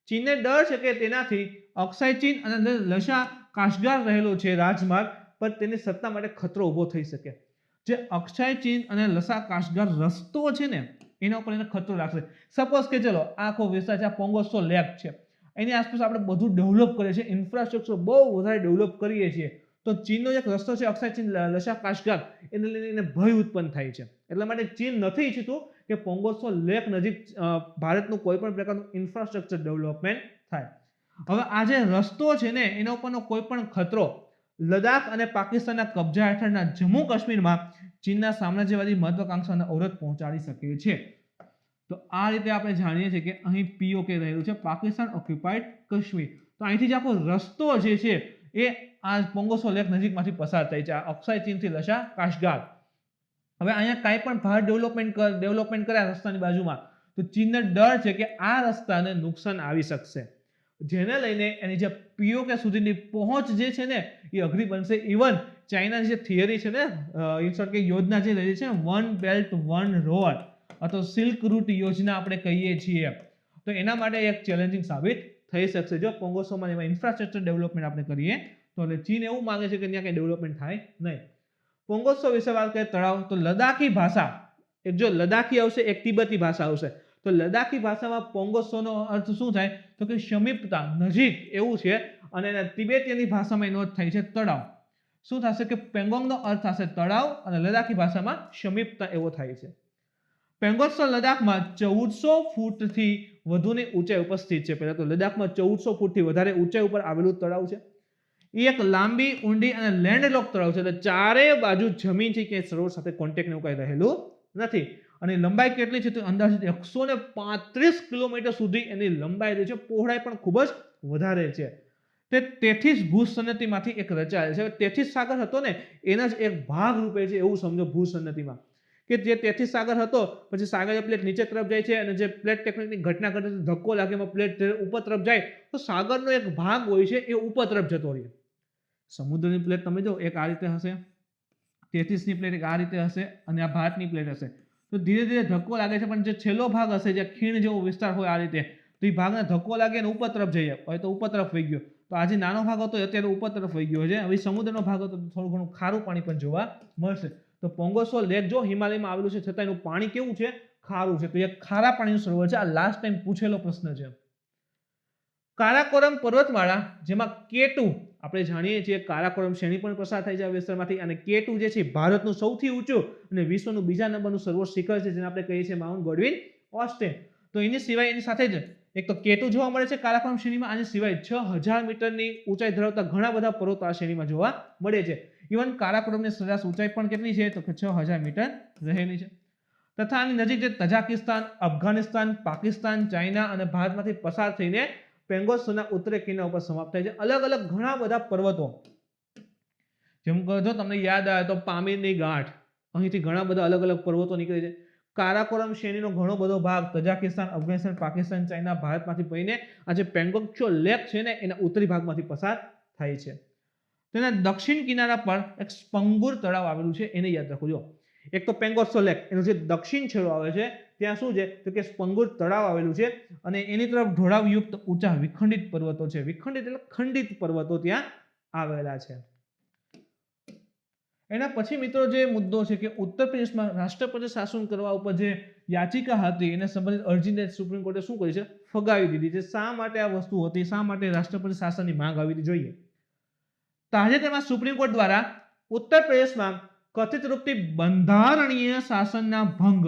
ચીનને ડર છે કે તેનાથી અક્ષય ચીન અને લશા કાશગાર રહેલો છે રાજમાર્ગ પર તેની સત્તા માટે ખતરો ઊભો થઈ શકે. જે અક્ષય ચીન અને લશા કાશગાર રસ્તો છે ને એના ઉપર એને ખતરો લાગશે. સપોઝ કે ચલો આખો વિસ્તાર છે, આ પોંગોંગ લેક છે, એની આસપાસ આપણે બધું ડેવલપ કરીએ છીએ, ઇન્ફ્રાસ્ટ્રક્ચર બહુ વધારે ડેવલપ કરીએ છીએ, તો ચીનનો એક રસ્તો છે અક્ષય ચીન લશા કાશગાર, એને લઈને એને ભય ઉત્પન્ન થાય છે. એટલા માટે ચીન નથી ઈચ્છતું કે પોંગોંગ લેક નજીક ભારતનું કોઈ પણ પ્રકારનું ઇન્ફ્રાસ્ટ્રક્ચર ડેવલપમેન્ટ થાય. હવે આ જે રસ્તો છે ને એના ઉપરનો કોઈ પણ ખતરો લદ્દાખ અને પાકિસ્તાનના કબજા હેઠળના જમ્મુ કાશ્મીરમાં ચીનના સામ્રાજ્યવાદી મહત્વાકાંક્ષાને અવરોધ પહોંચાડી શકે છે. તો આ રીતે આપણે જાણીએ છીએ કે અહીં POK રહેલું છે, પાકિસ્તાન ઓક્યુપાઈડ કાશ્મીર. તો અહીંથી જે આખો રસ્તો જે છે એ આ પોંગોંગ લેક નજીકમાંથી પસાર થાય છે, આ અક્ષય ચીનથી લશા કાશગાર. હવે અહીંયા કાંઈ પણ ભારત ડેવલપમેન્ટ કરે આ રસ્તાની બાજુમાં, તો ચીનને ડર છે કે આ રસ્તાને નુકસાન આવી શકશે, જેને લઈને એની જે POK સુધીની પહોંચ જે છે ને એ અઘરી બનશે. ઇવન ચાઇનાની જે થિયરી છે ને ઇન્સર્ટ કે યોજના જે રહી છે ને વન બેલ્ટ વન રોડ અથવા સિલ્ક રૂટ યોજના આપણે કહીએ છીએ, તો એના માટે એક ચેલેન્જિંગ સાબિત થઈ શકશે. જો પોંગોંગમાં એમાં ઇન્ફ્રાસ્ટ્રક્ચર ડેવલપમેન્ટ આપણે કરીએ તો ચીન એવું માંગે છે કે ત્યાં કંઈ ડેવલપમેન્ટ થાય નહીં. પોંગોંગ વિશે વાત કરીએ તળાવ, તો લદ્દાખી ભાષા, એક જો લદ્દાખી આવશે એક તિબેતી ભાષા આવશે, તો લદ્દાખી ભાષામાં પોંગોંગનો અર્થ શું થાય તો કે સમીપતા, નજીક એવું છે, અને તિબેટીની ભાષામાં એનો અર્થ થાય છે તળાવ. શું થશે કે પેંગોંગનો અર્થ થશે તળાવ અને લદ્દાખી ભાષામાં સમીપતા એવો થાય છે. પેંગોંગ સ્થળ લદ્દાખમાં 1400 ફૂટથી વધુની ઊંચાઈ ઉપર સ્થિત છે. પહેલા તો લદ્દાખમાં 1400 ફૂટથી વધારે ઊંચાઈ ઉપર આવેલું તળાવ છે. એ એક લાંબી, ઊંડી અને લેન્ડલોક તળાવ છે. એટલે ચારે બાજુ જમીન છે કે સરોવર સાથે કોન્ટેક્ટ એવું કઈ રહેલું નથી. અને લંબાઈ કેટલી છે તો અંદાજિત 135 કિલોમીટર સુધી એની લંબાઈ રહી છે. પહોળાઈ પણ ખૂબ જ વધારે છે. તેથી જ ભૂસન્નતિમાંથી એક રચાયેલ છે. તેથી સાગર હતો ને એના જ એક ભાગ રૂપે છે એવું સમજો ભૂસન્નતિમાં, કે જે તેથી સાગર હતો પછી સાગર પ્લેટ નીચે તરફ જાય છે અને જે પ્લેટ ટેકનિકની ઘટના ઘટે ધક્કો લાગે એમાં પ્લેટ ઉપર તરફ જાય તો સાગરનો એક ભાગ હોય છે એ ઉપર તરફ જતો રહે. સમુદ્રની પ્લેટ તમે જો એક આ રીતે હશે, 33ની પ્લેટ એક આ રીતે હશે અને આ ભારતની પ્લેટ હશે. તો ધીરે ધીરે ધક્કો લાગે છે પણ જે છેલ્લો ભાગ હશે જે ખીણ જેવો વિસ્તાર હોય આ રીતે, તો એ ભાગને ધક્કો લાગે અને ઉપર તરફ જઈએ હોય તો ઉપર તરફ વહી ગયો. તો આ જે નાનો ભાગ હતો અત્યારે ઉપર તરફ વહી ગયો છે. હવે સમુદ્રનો ભાગ હતો થોડું ઘણું ખારું પાણી પણ જોવા મળશે. તો પોંગોસો લેક જો હિમાલયમાં આવેલું છે છતાં એનું પાણી કેવું છે? ખારું છે. તો એ ખારા પાણીનું સરોવર છે. આ લાસ્ટ ટાઈમ પૂછેલો પ્રશ્ન છે. કારાકોરમ પર્વતમાળા જેમાં K2 આપણે જાણીએ છીએ કારાકોરમ શ્રેણી પણ પસાર થાય છે આ વિસ્તારમાંથી, અને K2 જે છે ભારતનું સૌથી ઊંચું અને વિશ્વનું બીજા નંબરનું સરોવર શિખર છે જેને આપણે કહીએ છીએ માઉન્ટ ગોડવિન ઓસ્ટેન. તો એની સિવાય એની સાથે જ એક તો K2 જોવા મળે છે કારાકોરમ શ્રેણીમાં. આની સિવાય 6000 મીટરની ઊંચાઈ ધરાવતા ઘણા બધા પર્વતો આ શ્રેણીમાં જોવા મળે છે. ઇવન કારાકોરમની સરેરાશ ઊંચાઈ પણ કેટલી છે તો કે 6000 મીટર રહેલી છે. તથા આની નજીક જે તજાકિસ્તાન, અફઘાનિસ્તાન, પાકિસ્તાન, ચાઇના અને ભારતમાંથી પસાર થઈને પેંગોંગના ઉત્તરીય કિનારા ઉપર સમાપ્ત થાય છે. અલગ અલગ ઘણા બધા પર્વતો, જેમ કે જો તમને યાદ આવે તો પામીરની ગાંઠ, અહીંથી ઘણા બધા અલગ અલગ પર્વતો નીકળે છે. કારાકોરમ શ્રેણીનો ઘણો બધો ભાગ તજાકિસ્તાન, અફઘાનિસ્તાન, પાકિસ્તાન, ચાઇના, ભારતમાંથી પડીને આ જે પેંગોંગ લેક છે ને એના ઉત્તરી ભાગમાંથી પસાર થાય છે. તેના દક્ષિણ કિનારા પર એક સ્પંગુર તળાવ આવેલું છે, એને યાદ રાખજો. એક તો પેંગોંગ લેક એનો જે દક્ષિણ છેડો આવે છે ત્યાં શું છે તો કે સ્પંગુર તળાવ આવેલું છે અને એની તરફ ઢોળાવયુક્ત ઊંચા વિખંડિત પર્વતો છે. વિખંડિત એટલે ખંડિત પર્વતો ત્યાં આવેલા છે. એના પછી મિત્રો જે મુદ્દો છે કે ઉત્તર પ્રદેશમાં રાષ્ટ્રપતિ શાસન કરવા ઉપર જે યાચિકા હતી એને સંબંધિત અરજીને સુપ્રીમ કોર્ટે શું કરી છે? ફગાવી દીધી છે. શા માટે આ વસ્તુ હતી? શા માટે રાષ્ટ્રપતિ શાસનની માંગ આવી હતી? જોઈએ. તાજેતરમાં સુપ્રીમ કોર્ટ દ્વારા ઉત્તર પ્રદેશમાં કથિત રૂપથી બંધારણીય શાસનના ભંગ,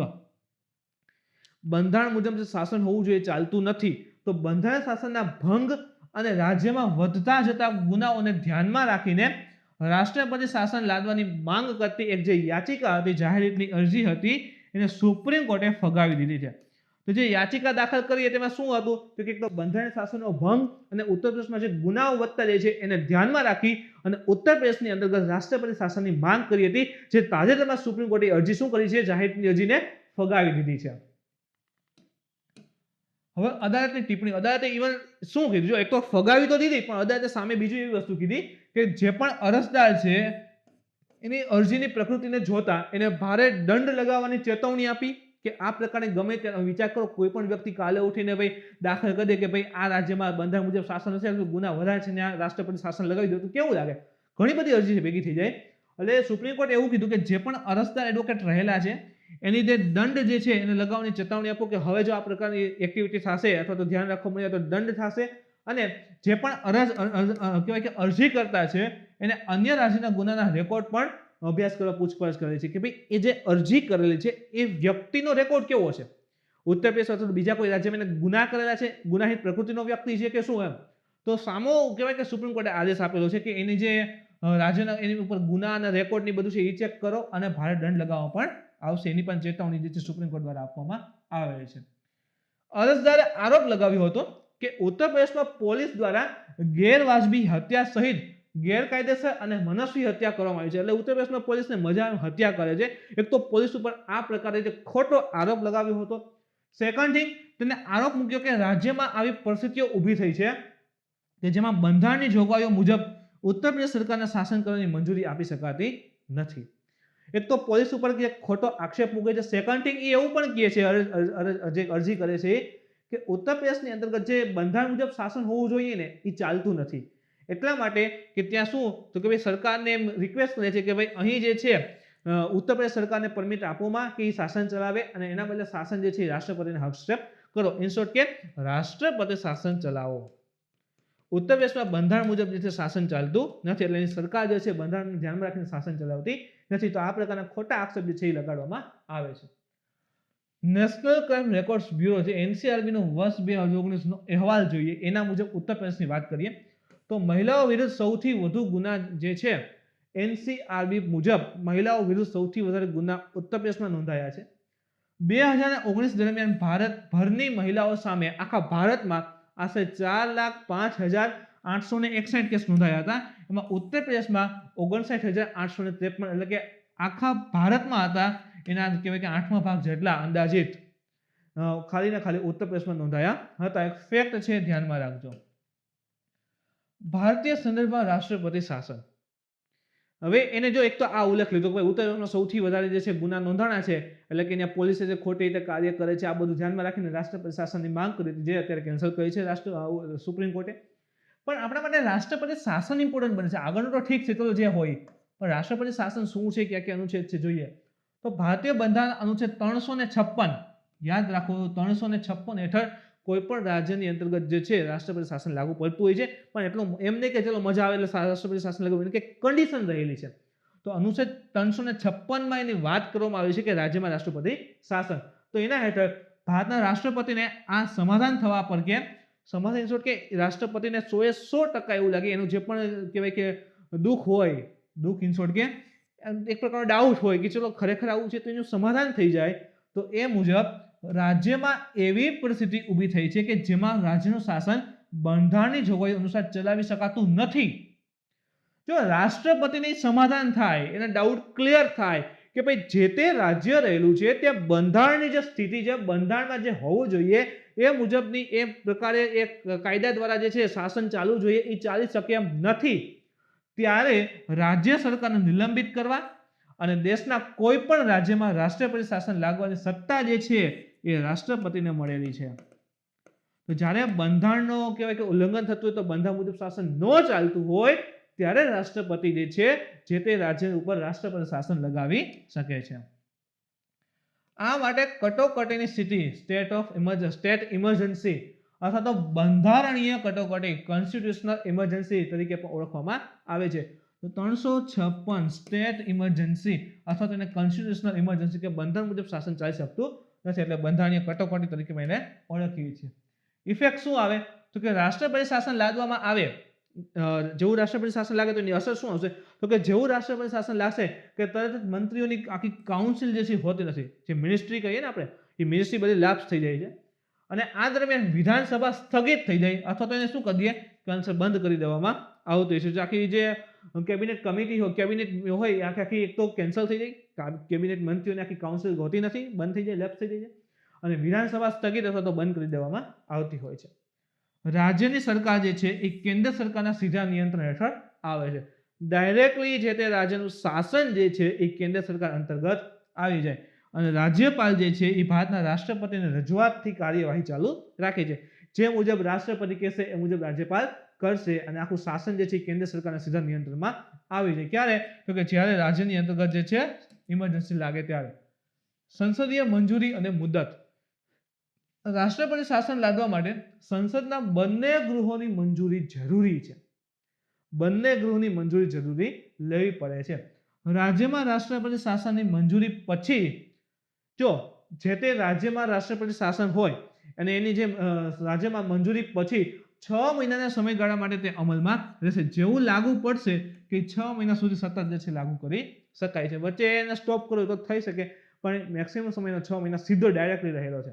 બંધારણ મુજબ જે શાસન હોવું જોઈએ ચાલતું નથી, તો બંધારણ શાસનના ભંગ અને રાજ્યમાં વધતા જતા ગુનાઓને ધ્યાનમાં રાખીને રાષ્ટ્રપતિ શાસન લાદવાની માંગ કરતી એક જે યાચિકા હતી, જાહેર હિતની અરજી હતી, એને સુપ્રીમ કોર્ટે ફગાવી દીધી છે. તો જે યાચિકા દાખલ કરી તેમાં શું હતું તો કે એક તો બંધારણ શાસનનો ભંગ અને ઉત્તર પ્રદેશમાં જે ગુનાઓ વધતા જાય છે એને ધ્યાનમાં રાખી અને ઉત્તર પ્રદેશની અંતર્ગત રાષ્ટ્રપતિ શાસનની માંગ કરી હતી, જે તાજેતરમાં સુપ્રીમ કોર્ટે અરજી શું કરી છે? જાહેર હિતની અરજીને ફગાવી દીધી છે. હવે અદાલતની ટિપ્પણી, અદાલતે ઇવન શું કીધું? જો એક તો ફગાવી તો દીધી પણ અદાલતે સામે બીજી એવી વસ્તુ કીધી કે જે પણ અરજદાર છે એની અરજીની પ્રકૃતિને જોતા એને ભારે દંડ લગાવવાની ચેતવણી આપી કે આ પ્રકારે ગમે તે વિચાર કરો, કોઈ પણ વ્યક્તિ કાલે ઉઠીને ભાઈ દાખલ કરી દે કે ભાઈ આ રાજ્યમાં બંધારણ મુજબ શાસન હશે, ગુના વધારે છે ને આ રાષ્ટ્રપતિ શાસન લગાવી દો તો કેવું લાગે? ઘણી બધી અરજી ભેગી થઈ જાય. એટલે સુપ્રીમ કોર્ટે એવું કીધું કે જે પણ અરજદાર એડવોકેટ રહેલા છે એની જે દંડ જે છે એને લગાવવાની ચેતવણી આપો કે હવે જો આ પ્રકારની એક્ટિવિટી થશે અથવા તો ધ્યાન રાખવા મળે તો દંડ થશે. અને જે પણ કહેવાય કે અરજી કરતા છે એને અન્ય રાજ્યના ગુનાના રેકોર્ડ પણ અભ્યાસ કરવા પૂછપરછ કરે છે કે ભાઈ એ જે અરજી કરેલી છે એ વ્યક્તિનો રેકોર્ડ કેવો છે, ઉત્તર પ્રદેશ અથવા બીજા કોઈ રાજ્યમાં એને ગુના કરેલા છે, ગુનાહિત પ્રકૃતિનો વ્યક્તિ છે કે શું એમ. તો સામો કહેવાય કે સુપ્રીમ કોર્ટે આદેશ આપેલો છે કે એની જે રાજ્યના એની ઉપર ગુના અને રેકોર્ડની બધું છે એ ચેક કરો અને ભારે દંડ લગાવવા પણ આવશે. એની પણ ચેતવણી જે છે સુપ્રીમ કોર્ટ દ્વારા આપવામાં આવે છે. અરજદારે આરોપ લગાવ્યો હતો કે ઉત્તર પ્રદેશમાં પોલીસ દ્વારા ગેરવાજબી હત્યા સહિત ગેરકાયદેસર અને મનસ્વી હત્યા કરવામાં આવી છે. એટલે ઉત્તર પ્રદેશમાં પોલીસને મજા હત્યા કરે છે. એક તો પોલીસ ઉપર આ પ્રકારે જે ખોટો આરોપ લગાવ્યો હતો. સેકન્ડ થિંગ, તેને આરોપ મૂક્યો કે રાજ્યમાં આવી પરિસ્થિતિઓ ઊભી થઈ છે કે જેમાં બંધારણની જોગવાઈઓ મુજબ ઉત્તર પ્રદેશ સરકારને શાસન કરવાની મંજૂરી આપી શકાતી નથી. એક તો પોલીસ ઉપર ખોટો આક્ષેપ મૂકે છે. સેકન્ડ થિંગ એ એવું પણ કહે છે જે અરજી કરે છે કે ઉત્તર પ્રદેશની અંતર્ગત જે બંધારણ મુજબ શાસન હોવું જોઈએ ને એ ચાલતું નથી. એટલા માટે કે ત્યાં શું તો કે ભાઈ સરકારને એમ રિક્વેસ્ટ કરે છે કે ભાઈ અહીં જે છે ઉત્તર પ્રદેશ સરકારને પરમિટ આપોમાં કે એ શાસન ચલાવે અને એના બદલે શાસન જે છે રાષ્ટ્રપતિને હસ્તક્ષેપ કરો. ઇન શોર્ટ કે રાષ્ટ્રપતિ શાસન ચલાવો. ઉત્તર પ્રદેશમાં બંધારણ મુજબ જે છે શાસન ચાલતું નથી, એટલે એની સરકાર જે છે બંધારણને ધ્યાનમાં રાખીને શાસન ચલાવતી નથી. તો આ પ્રકારના ખોટા આક્ષેપ જે છે એ લગાડવામાં આવે છે. નેશનલ ક્રાઇમ રેકોર્ડ્સ બ્યુરો જે NCRB નો વર્ષ 2019 નો અહેવાલ જોઈએ એના મુજબ ઉત્તર પ્રદેશની વાત કરીએ તો મહિલાઓ વિરુદ્ધ સૌથી વધુ ગુના જે છે NCRB મુજબ મહિલાઓ વિરુદ્ધ સૌથી વધારે ગુના ઉત્તર પ્રદેશમાં નોંધાયા છે. 2019 દરમિયાન ભારતભરની મહિલાઓ સામે આખા ભારતમાં આશરે 4,05,861 કેસ નોંધાયા હતા. એમાં ઉત્તર પ્રદેશમાં 59,853, એટલે કે આખા ભારતમાં હતા એના કહેવાય કે 8મા ભાગ જેટલા અંદાજિત ખાલી ને ખાલી ઉત્તર પ્રદેશમાં નોંધાયા હતા. એક ફેક્ટ છે, ધ્યાનમાં રાખજો. ભારતીય સંદર્ભમાં રાષ્ટ્રપતિ શાસન. હવે એને જો એક તો આ ઉલ્લેખ લીધો કે ઉત્તર પ્રદેશમાં સૌથી વધારે જે છે ગુના નોંધાણા છે, એટલે કે અહીંયા પોલીસે જે ખોટી રીતે કાર્ય કરે છે, આ બધું ધ્યાનમાં રાખીને રાષ્ટ્રપતિ શાસનની માંગ કરી હતી, જે અત્યારે કેન્સલ કરી છે સુપ્રીમ કોર્ટે. પણ આપણા માટે રાષ્ટ્રપતિ શાસન ઇમ્પોર્ટન્ટ બને છે. આગળનું તો ઠીક છે, તો જે હોય, પણ રાષ્ટ્રપતિ શાસન શું છે, ક્યાં ક્યાં અનુચ્છેદ છે જોઈએ. તો ભારતીય બંધારણ અનુચ્છેદ 356, યાદ રાખો 356 હેઠળ કોઈ પણ રાજ્યની અંતર્ગત જે છે રાષ્ટ્રપતિ શાસન લાગુ પડતું હોય છે. પણ એટલું એમ નહીં કે ચલો મજા આવે એટલે રાષ્ટ્રપતિ શાસન લાગુ પડે, કે કન્ડિશન રહેલી છે. તો અનુચ્છેદ 356માં એની વાત કરવામાં આવી છે કે રાજ્યમાં રાષ્ટ્રપતિ શાસન. તો એના હેઠળ ભારતના રાષ્ટ્રપતિને આ સમાધાન થવા પર કે સમાધાન કે રાષ્ટ્રપતિને 100% એવું લાગે, એનું જે પણ કહેવાય કે દુઃખ હોય, દુઃખ ઇન શોર્ટ કે એક પ્રકારનો ડાઉટ હોય કે ચલો ખરેખર આવું છે, તો એનું સમાધાન થઈ જાય. તો એ મુજબ રાજ્યમાં એવી પરિસ્થિતિ ઊભી થઈ છે કે જેમાં રાજ્યનું શાસન બંધારણની જોગવાઈ અનુસાર ચલાવી શકાતું નથી. જો રાષ્ટ્રપતિની સમાધાન થાય, એના ડાઉટ ક્લિયર થાય કે ભાઈ જે તે રાજ્ય રહેલું છે ત્યાં બંધારણની જે સ્થિતિ છે, બંધારણમાં જે હોવું જોઈએ એ મુજબની એ પ્રકારે એક કાયદા દ્વારા જે છે શાસન ચાલવું જોઈએ, એ ચાલી શકે એમ નથી, ત્યારે રાજ્ય સરકારને નિલંબિત કરવા અને દેશના કોઈ પણ રાજ્યમાં રાષ્ટ્રપતિ શાસન લાગવાની સત્તા જે છે એ રાષ્ટ્રપતિને મળેલી છે. તો જ્યારે બંધારણનો કહેવાય કે ઉલ્લંઘન થતું હોય, તો બંધારણ મુજબ શાસન ન ચાલતું હોય, ત્યારે રાષ્ટ્રપતિ જે તે રાજ્ય ઉપર રાષ્ટ્રપતિ શાસન લગાવી શકે છે. આ માટે કટોકટીની સ્થિતિ સ્ટેટ ઇમરજન્સી અથવા તો બંધારણીય કટોકટી કોન્સ્ટિટ્યુશનલ ઇમરજન્સી તરીકે પણ ઓળખવામાં આવે છે. તો 356 સ્ટેટ ઇમરજન્સી અથવા તેને કોન્સ્ટિટ્યુશનલ ઇમરજન્સી કે બંધારણ મુજબ શાસન ચાલી શકતું નથી, એટલે બંધારણીય કટોકટી તરીકે એને ઓળખીએ છીએ. ઇફેક્ટ શું આવે તો કે રાષ્ટ્રપતિ શાસન લાદવામાં આવે, જેવું રાષ્ટ્રપતિ શાસન લાગે તો એની અસર શું આવશે તો કે જેવું રાષ્ટ્રપતિ શાસન લાગશે કે તરત જ મંત્રીઓની આખી કાઉન્સિલ જે છે હોતી નથી, જે મિનિસ્ટ્રી કહીએ ને આપણે, એ મિનિસ્ટ્રી બધી લાપ્સ થઈ જાય છે. અને આ દરમિયાન વિધાનસભા સ્થગિત થઈ જાય અથવા તો એને શું કરી દે, કેન્સલ બંધ કરી દેવામાં આવતું હોય છે. આખી જે કેબિનેટ કમિટી હોય, કેબિનેટ હોય, આખી એક તો કેન્સલ થઈ જાય, કેબિનેટ મંત્રીઓની આખી કાઉન્સિલ હોતી નથી, બંધ થઈ જાય, લેપ્સ થઈ જાય છે, અને વિધાનસભા સ્થગિત અથવા તો બંધ કરી દેવામાં આવતી હોય છે. રાજ્યની સરકાર જે છે એ કેન્દ્ર સરકારના સીધા નિયંત્રણ હેઠળ આવે છે. ડાયરેક્ટલી જે તે રાજ્યનું શાસન જે છે એ કેન્દ્ર સરકાર અંતર્ગત આવી જાય, અને રાજ્યપાલ જે છે એ ભારતના રાષ્ટ્રપતિની રજૂઆતથી કાર્યવાહી ચાલુ રાખે છે. જે મુજબ રાષ્ટ્રપતિ કહેશે એ મુજબ રાજ્યપાલ કરશે, અને આખું શાસન જે છે કેન્દ્ર સરકારના સીધા નિયંત્રણમાં આવી જાય. ક્યારે તો કે જ્યારે રાજ્યની અંતર્ગત જે છે ઇમરજન્સી લાગે ત્યારે. સંસદીય મંજૂરી અને મુદત. રાષ્ટ્રપતિ શાસન લાદવા માટે સંસદના બંને ગૃહોની મંજૂરી જરૂરી છે. બંને ગૃહની મંજૂરી જરૂરી લેવી પડે છે. રાજ્યમાં રાષ્ટ્રપતિ શાસનની મંજૂરી પછી, જો જે તે રાજ્યમાં રાષ્ટ્રપતિ શાસન હોય અને એની જે રાજ્યમાં મંજૂરી પછી 6 મહિનાના સમયગાળા માટે તે અમલમાં રહેશે. જેવું લાગુ પડશે કે 6 મહિના સુધી સતત જે છે લાગુ કરી શકાય છે. વચ્ચે એને સ્ટોપ કરો તો થઈ શકે, પણ મેક્સિમમ સમયનો 6 મહિના સીધો ડાયરેક્ટલી રહેલો છે.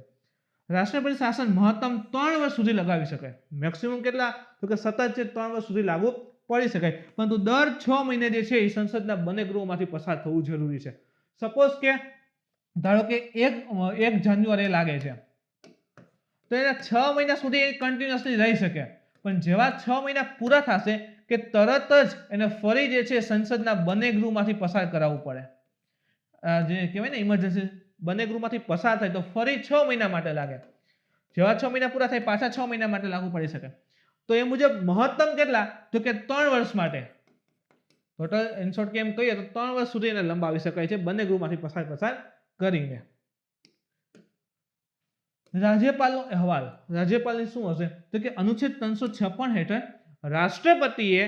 રાષ્ટ્રપતિ શાસન મહત્તમ 3 વર્ષ સુધી લગાવી શકાય. મેક્સિમમ કેટલા તો કે સતત જે 3 વર્ષ સુધી લાગુ પડી શકાય, પરંતુ દર 6 મહિને જે છે એ સંસદના બંને ગૃહોમાંથી પસાર થવું જરૂરી છે. સપોઝ કે ધારો કે 1 જાન્યુઆરી લાગે છે, તો એના 6 મહિના સુધી કન્ટિન્યુઅસલી રહી શકે, પણ જેવા 6 મહિના પૂરા થશે કે તરત જ એને ફરી જે છે સંસદના બંને ગૃહમાંથી પસાર કરાવવું પડે. જે કહેવાય ને ઇમરજન્સી, બંને ગૃહમાંથી પસાર થાય તો ફરી 6 મહિના માટે લાગે. જેવા 6 મહિના પૂરા થાય પાછા 6 મહિના માટે લાગુ પડી શકે. તો એ મુજબ મહત્તમ કેટલા તો કે 3 વર્ષ માટે, ટોટલ ઇન શોર્ટ કેમ કહીએ તો 3 વર્ષ સુધી એને લંબાવી શકાય છે બંને ગૃહમાંથી પસાર કરીને. રાજ્યપાલનો અહેવાલ. રાજ્યપાલની શું હશે તો કે અનુચ્છેદ 356 હેઠળ રાષ્ટ્રપતિએ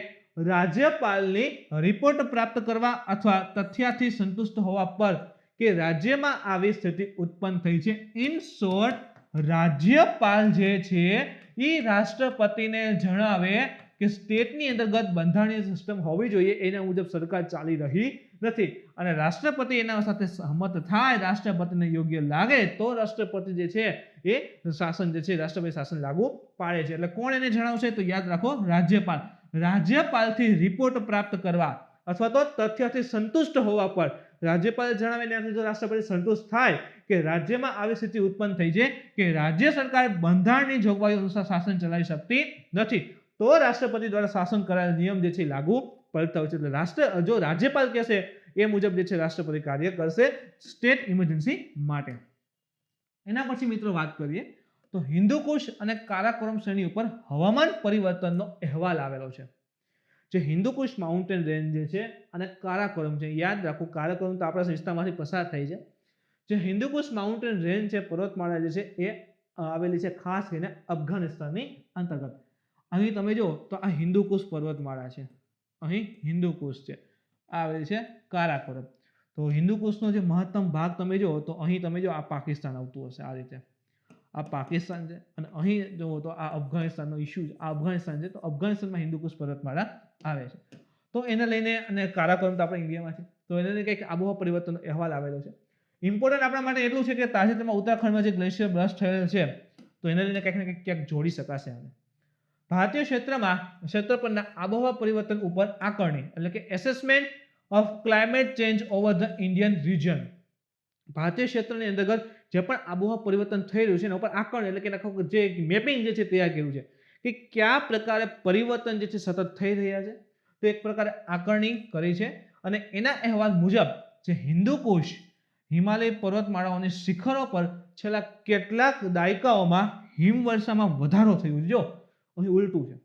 રાજ્યપાલની રિપોર્ટ પ્રાપ્ત કરવા અથવા તથ્યાથી સંતુષ્ટ હોવા પર કે રાજ્યમાં આવી સ્થિતિ ઉત્પન્ન થઈ છે. ઇન શોર્ટ, રાજ્યપાલ જે છે એ રાષ્ટ્રપતિને જણાવે કે સ્ટેટની અંતર્ગત બંધારણીય સિસ્ટમ હોવી જોઈએ, એના મુજબ સરકાર ચાલી રહી નથી અને રાષ્ટ્રપતિ એના સાથે સહમત થાય, રાષ્ટ્રપતિને યોગ્ય લાગે તો રાષ્ટ્રપતિ જે છે એ શાસન જે છે રાષ્ટ્રપતિ શાસન લાગુ પાડે છે. એટલે કોણ એને જણાવશે? તો યાદ રાખો, રાજ્યપાલ. રાજ્યપાલથી રિપોર્ટ પ્રાપ્ત કરવા અથવા તો તથ્યથી સંતુષ્ટ હોવા પર રાજ્યપાલ જણાવે ત્યાંથી જો રાષ્ટ્રપતિ સંતુષ્ટ થાય કે રાજ્યમાં આવી સ્થિતિ ઉત્પન્ન થઈ છે કે રાજ્ય સરકાર બંધારણની જોગવાઈઓ અનુસાર શાસન ચલાવી શકતી નથી, તો રાષ્ટ્રપતિ દ્વારા શાસન કરાયેલ નિયમ જે છે લાગુ પડતા હોય છે. એટલે જો રાજ્યપાલ કહેશે એ મુજબ જે છે રાષ્ટ્રપતિ કાર્ય કરશે સ્ટેટ ઇમરજન્સી માટે. એના પછી મિત્રો વાત કરીએ તો હિન્દુકુશ અને કારાકોરમ શ્રેણી ઉપર હવામાન પરિવર્તનનો અહેવાલ આવેલો છે. જે હિન્દુકુશ માઉન્ટેન રેન્જ જે છે અને કારાકોરમ છે, યાદ રાખો કારાકોરમ તો આપણા વિસ્તારમાંથી પસાર થઈ છે. જે હિન્દુકુશ માઉન્ટેન રેન્જ છે, પર્વતમાળા જે છે એ આવેલી છે ખાસ કરીને અફઘાનિસ્તાનની અંતર્ગત. અહીં તમે જો તો આ હિન્દુકુશ પર્વતમાળા છે, અહીં હિન્દુકુશ છે, આ આવેલી છે કારાકોરમ. તો હિન્દુકુશનો જે મહત્તમ ભાગ તમે જો તો અહીં તમે જો આ પાકિસ્તાન આવતું હશે, આ રીતે આ પાકિસ્તાન છે અને અહીં જુઓ તો આ અફઘાનિસ્તાનનો ઇસ્યુ છે, આ અફઘાનિસ્તાન છે. તો અફઘાનિસ્તાનમાં હિન્દુકુશ પર્વતમાળા આવે છે. તો એને લઈને અને કારાકોરમ તો આપણા ઇન્ડિયામાં છે, તો એને લઈને કંઈક આબોહવા પરિવર્તનનો અહેવાલ આવેલો છે. ઇમ્પોર્ટન્ટ આપણા માટે એટલું છે કે તાજેતરમાં ઉત્તરાખંડમાં જે ગ્લેશિયર બ્રસ્ટ થયેલ છે તો એને લઈને કંઈક ને કંઈક ક્યાંક જોડી શકાશે. આને ભારતીય ક્ષેત્ર પરના આબોહવા પરિવર્તન ઉપર આકારણી એટલે કે assessment of climate change over the Indian region. ભારતીય ક્ષેત્રની અંતર્ગત જે પણ આબોહવા પરિવર્તન થઈ રહ્યું છે એના ઉપર આકારણી એટલે કે જે મેપિંગ જે છે તૈયાર કર્યું છે કે કયા પ્રકારે પરિવર્તન જે છે સતત થઈ રહ્યા છે, તો એક પ્રકારે આકારણી કરી છે અને એના અહેવાલ મુજબ જે હિન્દુકુશ હિમાલય પર્વતમાળાઓની શિખરો પર છેલ્લા કેટલાક દાયકાઓમાં હિમવર્ષામાં વધારો થયો છે. જો અહીં ઉલટું છે,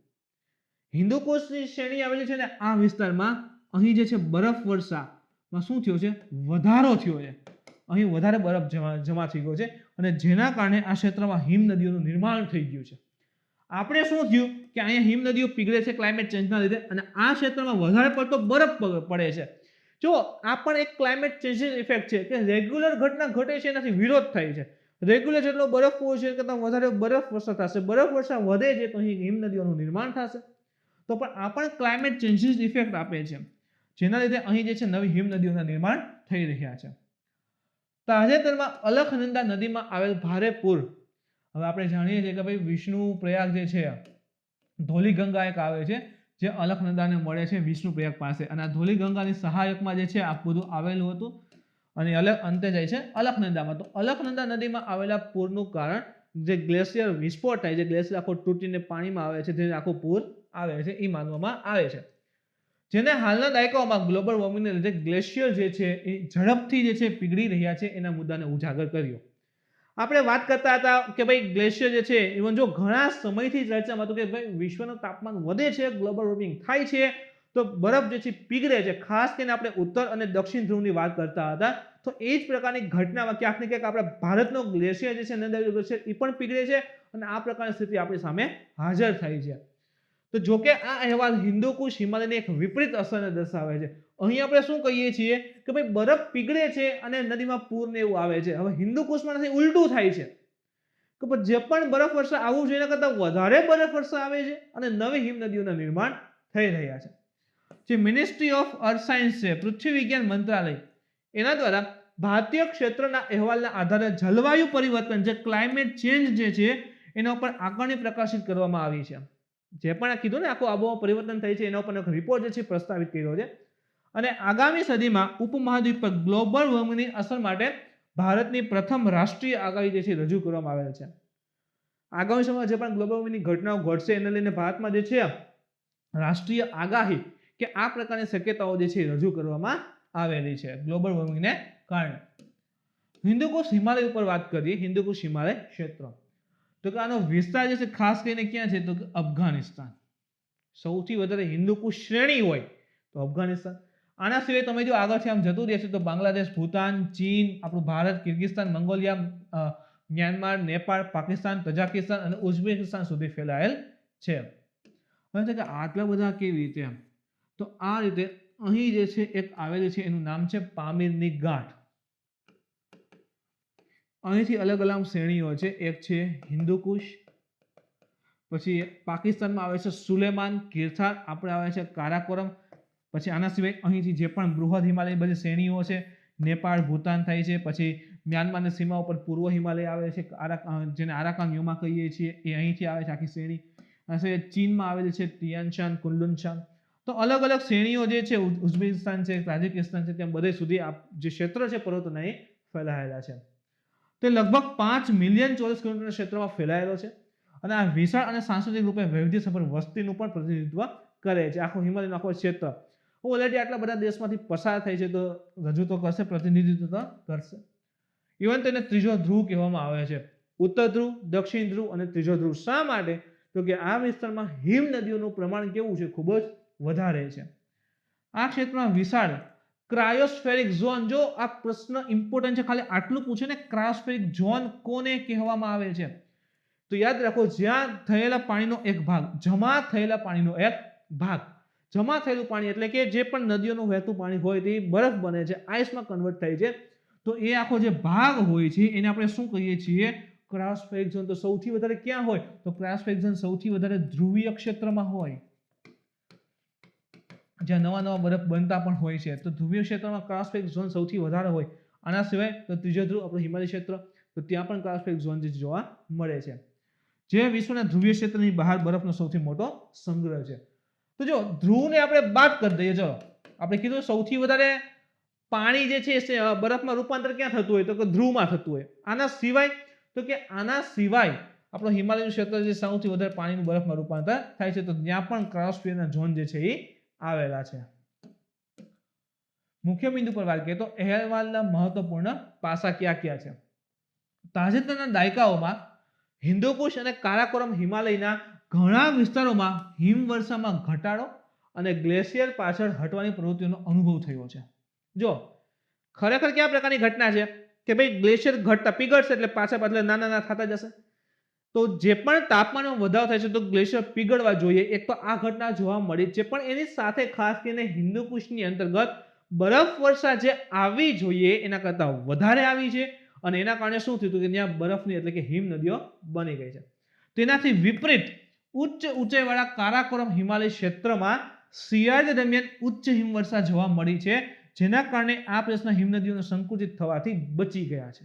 હિન્દુકુશની શ્રેણી આવેલી છે ને આ વિસ્તારમાં, અહીં જે છે બરફ વર્ષામાં શું થયો છે? વધારો થયો છે. અહીં વધારે બરફ જમા થઈ ગયો છે અને જેના કારણે આ ક્ષેત્રમાં હિમ નદીઓનું નિર્માણ થઈ ગયું છે. આપણે શું થયું કે અહીંયા હિમ નદીઓ પીગળે છે ક્લાઇમેટ ચેન્જના લીધે અને આ ક્ષેત્રમાં વધારે પડતો બરફ પડે છે. જો આ પણ એક ક્લાઇમેટ ચેન્જિસ ઇફેક્ટ છે કે રેગ્યુલર ઘટના ઘટે છે એનાથી વિરોધ થાય છે. રેગ્યુલર જેટલો બરફ હોય છે કરતાં વધારે બરફ વર્ષા થશે, બરફ વર્ષા વધે છે તો અહીં હિમ નદીઓનું નિર્માણ થશે. તો પણ આ પણ ક્લાઇમેટ ચેન્જીસ ઇફેક્ટ આપે છે, જેના લીધે અહીં જે છે નવી હિમ નદીઓના નિર્માણ થઈ રહ્યા છે. તાજેતરમાં અલખનંદા નદીમાં આવેલ ભારે પૂર. હવે આપણે જાણીએ છીએ કે ભાઈ વિષ્ણુ પ્રયાગ જે છે, ધોલીગંગા એક આવે છે જે અલખનંદાને મળે છે વિષ્ણુ પ્રયાગ પાસે, અને આ ધોલીગંગાની સહાયકમાં જે છે આ પૂરું આવેલું હતું અને અંતે જાય છે અલખનંદામાં. તો અલખનંદા નદીમાં આવેલા પૂરનું કારણ જે ગ્લેશિયર વિસ્ફોટ થાય છે, ગ્લેશિયર આખો તૂટીને પાણીમાં આવે છે, જે આખું પૂર આવે છે એ માનવામાં આવે છે. જેને હાલના દાયકાઓમાં ગ્લોબલ વોર્મિંગને લીધે ગ્લેશિયર જે છે એ ઝડપથી જે છે પીગળી રહ્યા છે એના મુદ્દાને ઉજાગર કર્યો. આપણે વાત કરતા હતા કે ભાઈ ગ્લેશિયર જે છે ઇવન જો ઘણા સમયથી ચર્ચામાં હતું કે ભાઈ વિશ્વનું તાપમાન વધે છે, ગ્લોબલ વોર્મિંગ થાય છે તો બરફ જે છે પીગળે છે. ખાસ કરીને આપણે ઉત્તર અને દક્ષિણ ધ્રુવની વાત કરતા હતા, તો એ જ પ્રકારની ઘટનામાં ક્યાંક ને ક્યાંક આપણા ભારતનો ગ્લેશિયર જે છે નંદા ગ્લેશિયર એ પણ પીગળે છે અને આ પ્રકારની સ્થિતિ આપણી સામે હાજર થઈ છે. તો જો કે આ અહેવાલ હિન્દુકુશ હિમાલયની એક વિપરીત અસરને દર્શાવે છે. અહીં આપણે શું કહીએ છીએ કે ભાઈ બરફ પીગળે છે અને નદીમાં પૂર ને એવું આવે છે. હવે હિન્દુકુશમાં નથી, ઉલટું થાય છે કે જે પણ બરફ વર્ષા આવવું જોઈએ એના કરતાં વધારે બરફ વર્ષા આવે છે અને નવી હિમ નદીઓના નિર્માણ થઈ રહ્યા છે. જે મિનિસ્ટ્રી ઓફ અર્થ સાયન્સ છે, પૃથ્વી વિજ્ઞાન મંત્રાલય, એના દ્વારા ભારતીય ક્ષેત્રના અહેવાલના આધારે જલવાયુ પરિવર્તન જે ક્લાઇમેટ ચેન્જ જે છે એના ઉપર આકારણી પ્રકાશિત કરવામાં આવી છે. જે પણ કીધું ને આખું આબોહવા પરિવર્તન થાય છે એના ઉપર એક રિપોર્ટ જે છે પ્રસ્તાવિત કર્યો છે અને આગામી સદીમાં ઉપમહાદ્વીપ પર ગ્લોબલ વોર્મિંગની અસર માટે ભારતની પ્રથમ રાષ્ટ્રીય આગાહી જે છે રજૂ કરવામાં આવેલ છે. આગામી સમયમાં જે પણ ગ્લોબલ વોર્મિંગની ઘટનાઓ ઘટશે એને લઈને ભારતમાં જે છે રાષ્ટ્રીય આગાહી કે આ પ્રકારની શક્યતાઓ જે છે રજૂ કરવામાં આવેલી છે ગ્લોબલ વોર્મિંગને કારણે. હિન્દુકુશ હિમાલય ઉપર વાત કરીએ, હિન્દુકુશ હિમાલય ક્ષેત્ર, તો કે આનો વિસ્તાર જે છે ખાસ કરીને ક્યાં છે તો કે અફઘાનિસ્તાન. સૌથી વધારે હિન્દુકુશ શ્રેણી હોય તો અફઘાનિસ્તાન. આના સિવાય તમે જો આગળથી આમ જતું રહેશે તો બાંગ્લાદેશ, ભૂતાન, ચીન, આપણું Bharat, Kyrgyzstan, Mongolia, Myanmar, Nepal, Pakistan, Tajikistan અને ઉઝબેકિસ્તાન સુધી ફેલાયેલ છે. હવે છે કે આટલા બધા કેવી રીતે એમ, તો આ રીતે અહીં જે છે એક આવેલી છે એનું નામ છે પામીરની ગાંઠ. અહીંથી અલગ અલગ શ્રેણીઓ છે. એક છે હિન્દુકુશ, પછી પાકિસ્તાનમાં આવે છે સુલેમાન, કિરથાર, આપણે આવે છે કારાકોરમ. પછી આના સિવાય અહીંથી જે પણ બૃહદ હિમાલય બધી શ્રેણીઓ છે, નેપાળ, ભૂતાન થાય છે. પછી મ્યાનમારની સીમા ઉપર પૂર્વ હિમાલય આવે છે, જેને આરાકાન યોમા કહીએ છીએ, એ અહીંથી આવે છે આખી શ્રેણી. અને ચીનમાં આવેલી છે તિયાનશાન, કુનલુનશાન. તો અલગ અલગ શ્રેણીઓ જે છે, ઉઝબેકિસ્તાન છે, તાજિકિસ્તાન છે, ત્યાં બધે સુધી આ જે ક્ષેત્ર છે પર્વતોના એ ફેલાયેલા છે. તે લગભગ 5 મિલિયન ચોરસ કિલોમીટર ક્ષેત્રમાં ફેલાયેલો છે અને આ વિશાળ અને સાંસ્કૃતિક રૂપે વૈવિધ્યસભર વસ્તીનું પણ પ્રતિનિધિત્વ કરે છે. આખો હિમાલયનો આખો ક્ષેત્ર ઓલરેડી આટલા બધા દેશમાંથી પસાર થાય છે, તો રજૂ તો કરશે, પ્રતિનિધિત્વ કરશે. ઇવન તેને ત્રીજો ધ્રુવ કહેવામાં આવે છે. ઉત્તર ધ્રુવ, દક્ષિણ ધ્રુવ અને ત્રીજો ધ્રુવ. શા માટે? તો કે આ વિસ્તારમાં હિમ નદીઓનું પ્રમાણ કેવું છે? ખૂબ જ વધારે છે. આ ક્ષેત્રમાં વિશાળ ક્રાયોસ્ફેરિક ઝોન, જો આ પ્રશ્ન ઇમ્પોર્ટન્ટ છે, ખાલી આટલું પૂછે ને, ક્રાયોસ્ફેરિક ઝોન કોને કહેવામાં આવે છે? તો યાદ રાખો, જ્યાં થયેલા પાણીનો એક ભાગ, જમા થયેલા પાણીનો એક ભાગ. જમા થયેલું પાણી એટલે કે જે પણ નદીઓનું વહેતું પાણી હોય તે બરફ બને છે, આઈસમાં કન્વર્ટ થાય છે. તો એ આખો જે ભાગ હોય છે એને આપણે શું કહીએ છીએ? ક્રાયોસ્ફેરિક ઝોન. તો સૌથી વધારે ક્યાં હોય? તો ક્રાયોસ્ફેરિક ઝોન સૌથી વધારે ધ્રુવીય ક્ષેત્રમાં હોય, જ્યાં નવા નવા બરફ બનતા પણ હોય છે. તો ધ્રુવીય ક્ષેત્રમાં ક્રાયોસ્ફેરિક ઝોન સૌથી વધારે હોય. આના સિવાય તો ત્રીજો ધ્રુવ, આપણું હિમાલય ક્ષેત્ર, તો ત્યાં પણ ક્રાયોસ્ફેરિક ઝોન જોવા મળે છે, જે વિશ્વના ધ્રુવીય ક્ષેત્રની બહાર બરફનો સૌથી મોટો સંગ્રહ છે. તો જો ધ્રુવને આપણે બાદ કરી દઈએ, ચલો આપણે કીધું સૌથી વધારે પાણી જે છે બરફમાં રૂપાંતર ક્યાં થતું હોય? તો કે ધ્રુવમાં થતું હોય. આના સિવાય તો કે આના સિવાય આપણો હિમાલયનું ક્ષેત્ર જે સૌથી વધારે પાણીનું બરફમાં રૂપાંતર થાય છે, તો ત્યાં પણ ક્રાયોસ્ફિયરના ઝોન જે છે એ આવેલા છે. મુખ્ય બિંદુ પર વાત કરીએ તો અહેવાલના મહત્વપૂર્ણ પાસા ક્યાં ક્યાં છે? તાજેતરના દાયકાઓમાં હિન્દુકુશ અને કારાકોરમ હિમાલયના ઘણા વિસ્તારોમાં હિમવર્ષામાં ઘટાડો અને ગ્લેશિયર પાછળ હટવાની પ્રવૃત્તિનો અનુભવ થયો છે. જો ખરેખર કયા પ્રકારની ઘટના છે કે ભાઈ ગ્લેશિયર ઘટતા પીગળશે એટલે પાછા બદલે નાના નાના થતા જશે. તો જે પણ તાપમાનમાં વધારો થાય છે તો ગ્લેશિયર પીગળવા જોઈએ. એક તો આ ઘટના જોવા મળી છે, પણ એની સાથે ખાસ કરીને હિન્દુકુશની અંતર્ગત બરફ વર્ષા જે આવી જોઈએ એના કરતાં વધારે આવી છે અને એના કારણે શું થયું કે ત્યાં બરફની એટલે કે હિમ નદીઓ બની ગઈ છે. તેનાથી વિપરીત ઉચ્ચ ઊંચાઈવાળા કારાકોરમ હિમાલય ક્ષેત્રમાં શિયાળા દરમિયાન ઉચ્ચ હિમવર્ષા જોવા મળી છે, જેના કારણે આ પ્રદેશના હિમનદીઓને સંકુચિત થવાથી બચી ગયા છે.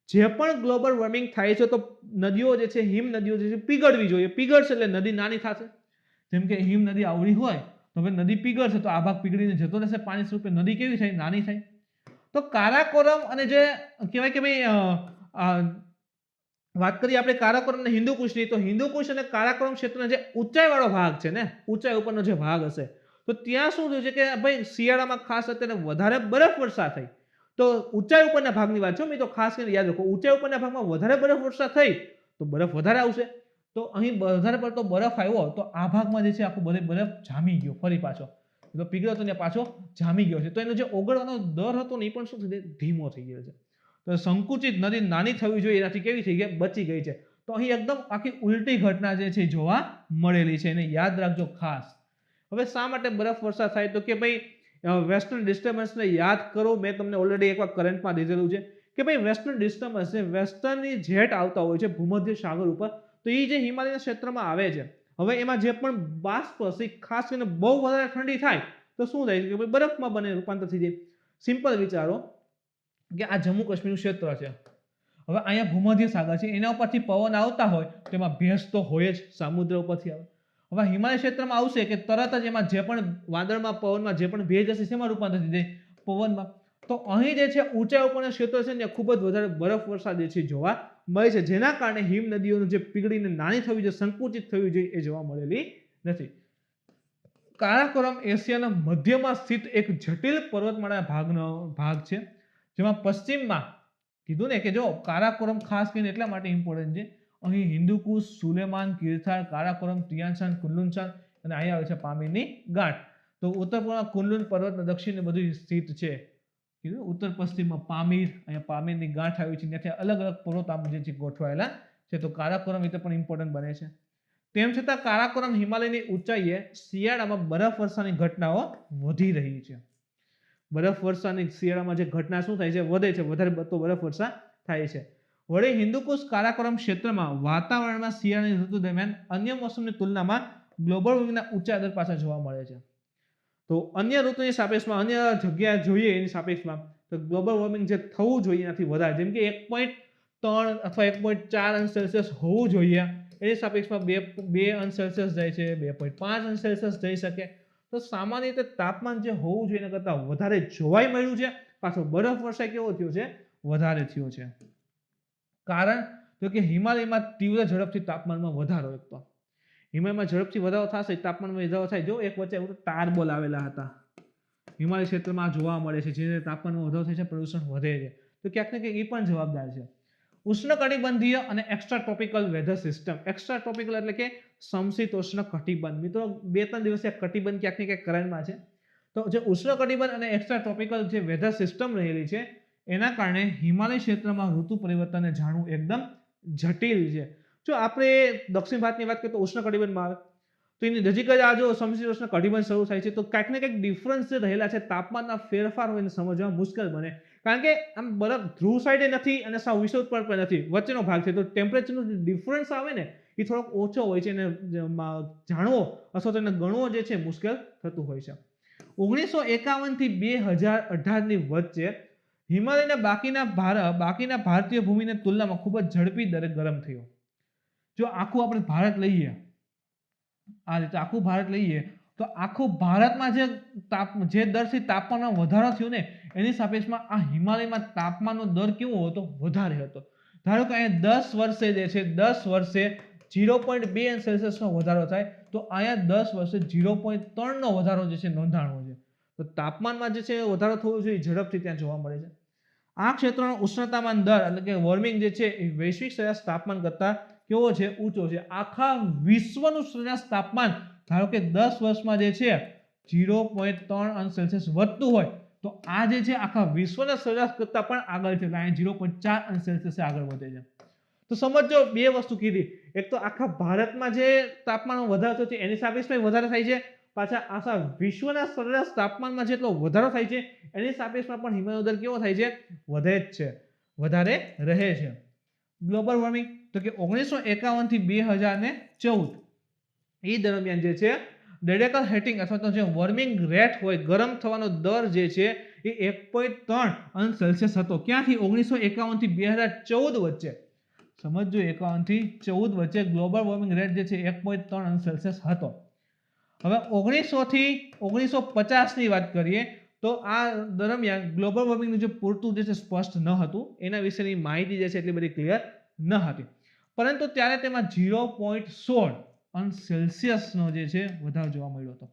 જે પણ ગ્લોબલ વોર્મિંગ થાય છે તો નદીઓ જે છે, હિમ નદીઓ જે છે પીગળવી જોઈએ. પીગળશે એટલે નદી નાની થશે. જેમ કે હિમ નદી આવડી હોય તો હવે નદી પીગળશે તો આ ભાગ પીગળીને જતો રહેશે પાણી સ્વરૂપે. નદી કેવી થાય? નાની થાય. તો કારાકોરમ અને જે કહેવાય કે ભાઈ વાત કરીએ આપણે કારાકોરમ અને હિન્દુકુશની, તો હિન્દુકુશ અને કારાકોરમ ક્ષેત્રનો જે ઊંચાઈવાળો ભાગ છે ને, ઊંચાઈ ઉપરનો જે ભાગ હશે, તો ત્યાં શું થયું છે કે ભાઈ શિયાળામાં ખાસ અત્યારે વધારે બરફ વર્ષા થઈ. તો ઊંચાઈ ઉપરના ભાગની વાત છે મેં, તો ખાસ કરીને યાદ રાખો, ઊંચાઈ ઉપરના ભાગમાં વધારે બરફ વર્ષા થઈ તો બરફ વધારે આવશે. તો અહીં વધારે પડતો બરફ આવ્યો તો આ ભાગમાં જે છે આખો બરફ જામી ગયો ફરી પાછો. તો પીગળ્યો હતો ને પાછો જામી ગયો છે. તો એનો જે ઓગળવાનો દર હતો ને એ પણ શું થઈ ધીમો થઈ ગયો છે. તો સંકુચિત નદી નાની થવી જોઈએ એનાથી કેવી થઈ ગઈ? બચી ગઈ છે. તો અહીં એકદમ આખી ઉલટી ઘટના જે છે જોવા મળેલી છે, એને યાદ રાખજો ખાસ. હવે શા માટે બરફ વર્ષા થાય? તો કે ભાઈ વેસ્ટર્ન ડિસ્ટર્બન્સને યાદ કરો. મેં તમને ઓલરેડી એકવાર કરંટમાં દીધેલું છે કે ભાઈ વેસ્ટર્ન ડિસ્ટર્બન્સ છે, વેસ્ટર્નની જેટ આવતા હોય છે ભૂમધ્ય સાગર ઉપર, તો એ જે હિમાલયના ક્ષેત્રમાં આવે છે, હવે એમાં જે પણ બાષ્પ હશે, ખાસ કરીને બહુ વધારે ઠંડી થાય તો શું થાય છે કે ભાઈ બરફમાં બને રૂપાંતર થઈ જાય. સિમ્પલ વિચારો કે આ જમ્મુ કાશ્મીરનું ક્ષેત્ર છે, હવે અહીંયા ભૂમધ્ય સાગર છે, એના ઉપરથી પવન આવતા હોય તો એમાં ભેજ તો હોય જ, સમુદ્ર ઉપરથી આવે. હવે હિમાલય ક્ષેત્રમાં આવશે કે તરત જ એમાં જે પણ વાદળમાં પવનમાં જે પણ ભેજ હશે શેમાં રૂપાંતર થઈ જાય? પવનમાં. તો અહીં જે છે ઊંચાઈ ઉપરના ક્ષેત્ર છે ને ખૂબ જ વધારે બરફ વર્ષા જે છે જોવા મળે છે, જેના કારણે હિમ નદીઓનું જે પીગળીને નાની થવી જોઈએ, સંકુચિત થવી જોઈએ, એ જોવા મળેલી નથી. કારાકોરમ એશિયાના મધ્યમાં સ્થિત એક જટિલ પર્વતમાળા ભાગ છે, જેમાં પશ્ચિમમાં કીધું ને કે જો કારાકોરમ ખાસ કરીને એટલા માટે ઇમ્પોર્ટન્ટ છે, અહીં હિન્દુકુશ, સુલેમાન, કિરથાર, કારાકોરમ, તિયાનશાન, કુનલુનશાન અને અહીંયા આવે છે પામીરની ગાંઠ. તો ઉત્તર પૂર્વમાં કુનલુન પર્વતના દક્ષિણે બધું સ્થિત છે. કીધું ઉત્તર પશ્ચિમમાં પામીર, અહીંયા પામીરની ગાંઠ આવી છે, ત્યાંથી અલગ અલગ પર્વત આમ જે છે ગોઠવાયેલા છે. તો કારાકોરમ રીતે પણ ઇમ્પોર્ટન્ટ બને છે. તેમ છતાં કારાકોરમ હિમાલયની ઊંચાઈએ શિયાળામાં બરફવર્ષાની ઘટનાઓ વધી રહી છે. બરફવર્ષાની શિયાળામાં જે ઘટના શું થાય છે? વધે છે, વધારે પડતો બરફવર્ષા થાય છે. વળી હિન્દુકુશ કારાકોરમ ક્ષેત્રમાં વાતાવરણમાં શિયાળાની ઋતુ દરમિયાન અન્ય મોસમની તુલનામાં ગ્લોબલ વોર્મિંગના ઊંચા દર પાછા જોવા મળે છે. તો અન્ય ઋતુની સાપેક્ષમાં, અન્ય જગ્યા જોઈએ એની સાપેક્ષમાં, તો ગ્લોબલ વોર્મિંગ જે થવું જોઈએ એનાથી વધારે, જેમ કે 1.3 અથવા 1.4 અંશ સેલ્સિયસ હોવું જોઈએ, એની સાપેક્ષમાં 2 અંશ સેલ્સિયસ જાય છે, 2.5 અંશ સેલ્સિયસ જઈ શકે. તો સામાન્ય રીતે તાપમાન જે હોવું જોઈએ એના કરતાં વધારે જોવાઈ મળ્યું છે. પાછો બરફ વર્ષા કેવો થયો છે? વધારે થયો છે. કારણ તો કે હિમાલયમાં તીવ્ર ઝડપથી તાપમાનમાં વધારો. એક તો હિમાલયમાં ઝડપથી વધારો થશે, તાપમાનમાં વધારો થાય. જો એક વચ્ચે ટારબોલ આવેલા હતા, હિમાલય ક્ષેત્રમાં જોવા મળે છે, જે તાપમાનમાં વધારો થાય છે, પ્રદૂષણ વધે છે. તો ક્યાંક ને ક્યાંક એ પણ જવાબદાર છે. ઉષ્ણકટિબંધીય અને extra tropical weather system. Extra tropical એટલે કે સમશીતોષ્ણ કટિબંધ. મિત્રો 2-3 દિવસે કટિબંધ ક્યાંક ને ક્યાંક કરંટમાં છે. તો જે ઉષ્ણકટિબંધ અને એક્સ્ટ્રા ટ્રોપિકલ જે વેધર સિસ્ટમ રહેલી છે, એના કારણે હિમાલય ક્ષેત્રમાં ઋતુ પરિવર્તનને જાણવું એકદમ જટિલ છે. જો આપણે દક્ષિણ ભારતની વાત કરીએ તો ઉષ્ણકટિબંધમાં આવે, તો એની નજીક જ આ જો સમશીતોષ્ણ કટિબંધ શરૂ થાય છે, તો ક્યાંક ને ક્યાંક ડિફરન્સ જે રહેલા છે, તાપમાનના ફેરફાર હોય એને સમજવા મુશ્કેલ બને. કારણ કે આમ બરફ ધ્રુવ સાઈડે નથી અને સાવ વિષુવવૃત્ત પર પણ નથી, વચ્ચેનો ભાગ છે. તો ટેમ્પરેચરનો જે ડિફરન્સ આવે ને એ થોડોક ઓછો હોય છે, એને જાણવો અથવા તો એને ગણવો જે છે મુશ્કેલ થતું હોય છે. 1951 થી 2018 ની વચ્ચે હિમાલયના બાકીના ભારતીય ભૂમિની તુલનામાં ખૂબ જ ઝડપી દરે ગરમ થયો. જો આખું આપણે ભારત લઈએ, આ રીતે આખું ભારત લઈએ, તો આખું ભારતમાં જે દરથી તાપમાનમાં વધારો થયો ને એની સાપેક્ષમાં આ હિમાલયમાં તાપમાનનો દર કેવો હતો? વધારે હતો. ધારો કે અહીંયા 10 વર્ષે જે છે 10 વર્ષે 0.2 અંશ સેલ્સિયસનો વધારો થાય, તો અહીંયા 10 વર્ષે 0.3 નો વધારો જે છે નોંધાણો છે. તો તાપમાનમાં જે છે વધારો થવો જોઈએ, ઝડપથી ત્યાં જોવા મળે છે. આ ક્ષેત્રનો ઉષ્ણતામાન દર એટલે કે વોર્મિંગ જે છે એ વૈશ્વિક સરેરાશ તાપમાન કરતાં કેવો છે? ઊંચો છે. આખા વિશ્વનું સરેરાશ તાપમાન ધારો કે 10 વર્ષમાં જે છે 0.3 અંશ સેલ્સિયસ વધતું હોય, તો આ જે છે આખા વિશ્વના સરેરાશ કરતાં પણ આગળ છે. અહીંયા 0.4 અંશ સેલ્સિયસ આગળ વધે છે. તો સમજો બે વસ્તુ કીધી, એક તો આખા ભારતમાં જે તાપમાનમાં વધારો થયો છે એની સાપેક્ષમાં વધારે થાય છે, પાછા આખા વિશ્વના સરેરાશ તાપમાનમાં જેટલો વધારો થાય છે એની સાપેક્ષમાં પણ હિમાલયનો દર કેવો થાય છે? વધે જ છે, વધારે રહે છે. ગ્લોબલ વોર્મિંગ તો કે 1951 થી 2014 એ દરમિયાન જે છે રેડિકલ હીટિંગ અથવા તો જે વોર્મિંગ રેટ હોય, ગરમ થવાનો દર જે છે એ 1.3 અંશ સેલ્સિયસ હતો. ક્યાંથી? 1951 થી 2014 વચ્ચે. સમજો 51 થી 14 વચ્ચે ગ્લોબલ વોર્મિંગ રેટ જે છે 1.3 અંશ સેલ્સિયસ હતો. હવે 1900 થી 1950 ની વાત કરીએ તો આ દરમિયાન ગ્લોબલ વોર્મિંગનું જે પૂરતું જે છે સ્પષ્ટ ન હતું, એના વિશેની માહિતી જે છે એટલી બધી ક્લિયર ન હતી. પરંતુ ત્યારે તેમાં 0.16 અંશ સેલ્સિયસનો જે છે વધારો જોવા મળ્યો હતો.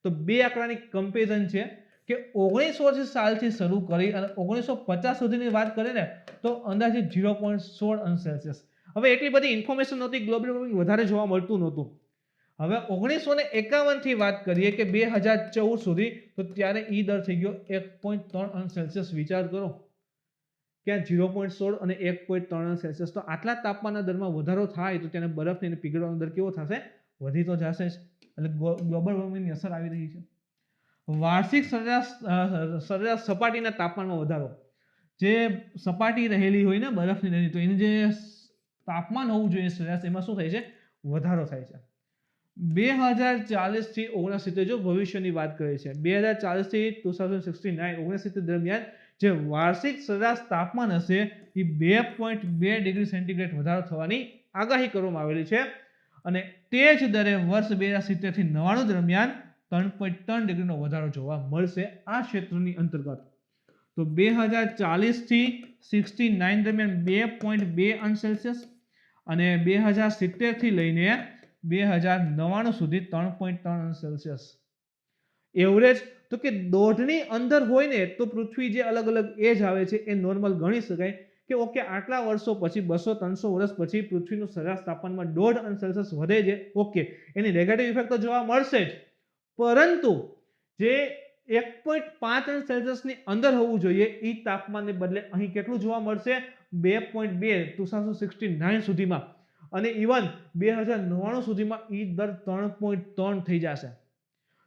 તો બે આંકડાની કમ્પેરિઝન છે કે 1900 સાલથી શરૂ કરી અને 1950 સુધીની વાત કરીએ ને તો અંદાજે 0.16 અંશ સેલ્સિયસ. હવે એટલી બધી ઇન્ફોર્મેશન નહોતી, ગ્લોબલ વોર્મિંગ વધારે જોવા મળતું નહોતું. હવે 1951 થી વાત કરીએ કે 2014 સુધી, તો ત્યારે ઈ દર થઈ ગયો 1.3 અંશ સેલ્સિયસ. વિચાર કરો કે 0.16 અને 1.3 અંશ સેલ્સિયસ, તો આટલા તાપમાનના દરમાં વધારો થાય તો તેને બરફને પીગળવાનો દર કેવો થશે? વધી તો જશે જ. એટલે ગ્લોબલ વોર્મિંગની અસર આવી રહી છે. વાર્ષિક સરેરાશ સપાટીના તાપમાનમાં વધારો, જે સપાટી રહેલી હોય ને બરફની રહેલી, તો એનું જે તાપમાન હોવું જોઈએ સરેરાશ, એમાં શું થાય છે? વધારો થાય છે. 2040 થી 69, જો ભવિષ્યની વાત કરીએ છીએ, 2040 થી 2069 દરમિયાન જે વાર્ષિક સરેરાશ તાપમાન હશે એ 2.2 ડિગ્રી સેન્ટીગ્રેડ વધારો થવાની આગાહી કરવામાં આવેલી છે. અને તે જ દરે વર્ષ 2070 થી 99 દરમિયાન 3.3 ડિગ્રીનો વધારો જોવા મળશે આ ક્ષેત્રની અંતર્ગત. તો 2040 થી 69 દરમિયાન 2.2 અંશ સેલ્સિયસ અને 2070 થી લઈને 2099 સુધી 3.3 અંશ સેલ્સિયસ. એવરેજ તો કે 1.5 ની અંદર હોય ને તો પૃથ્વી જે અલગ અલગ એજ આવે છે એ નોર્મલ ગણી શકાય કે ઓકે આટલા વર્ષો પછી 200-300 વર્ષ પછી પૃથ્વીનું સરેરાશ તાપમાનમાં 1.5 અંશ સેલ્સિયસ વધે છે. ઓકે, એની નેગેટિવ ઇફેક્ટ તો જોવા મળશે જ, પરંતુ જે 1.5 અંશ સેલ્સિયસની અંદર હોવું જોઈએ એ તાપમાનને બદલે અહીં કેટલું જોવા મળશે? 2.2 2069 સુધીમાં. અને ઇવન 2099 સુધીમાં એ દર 3.3 થઈ જશે.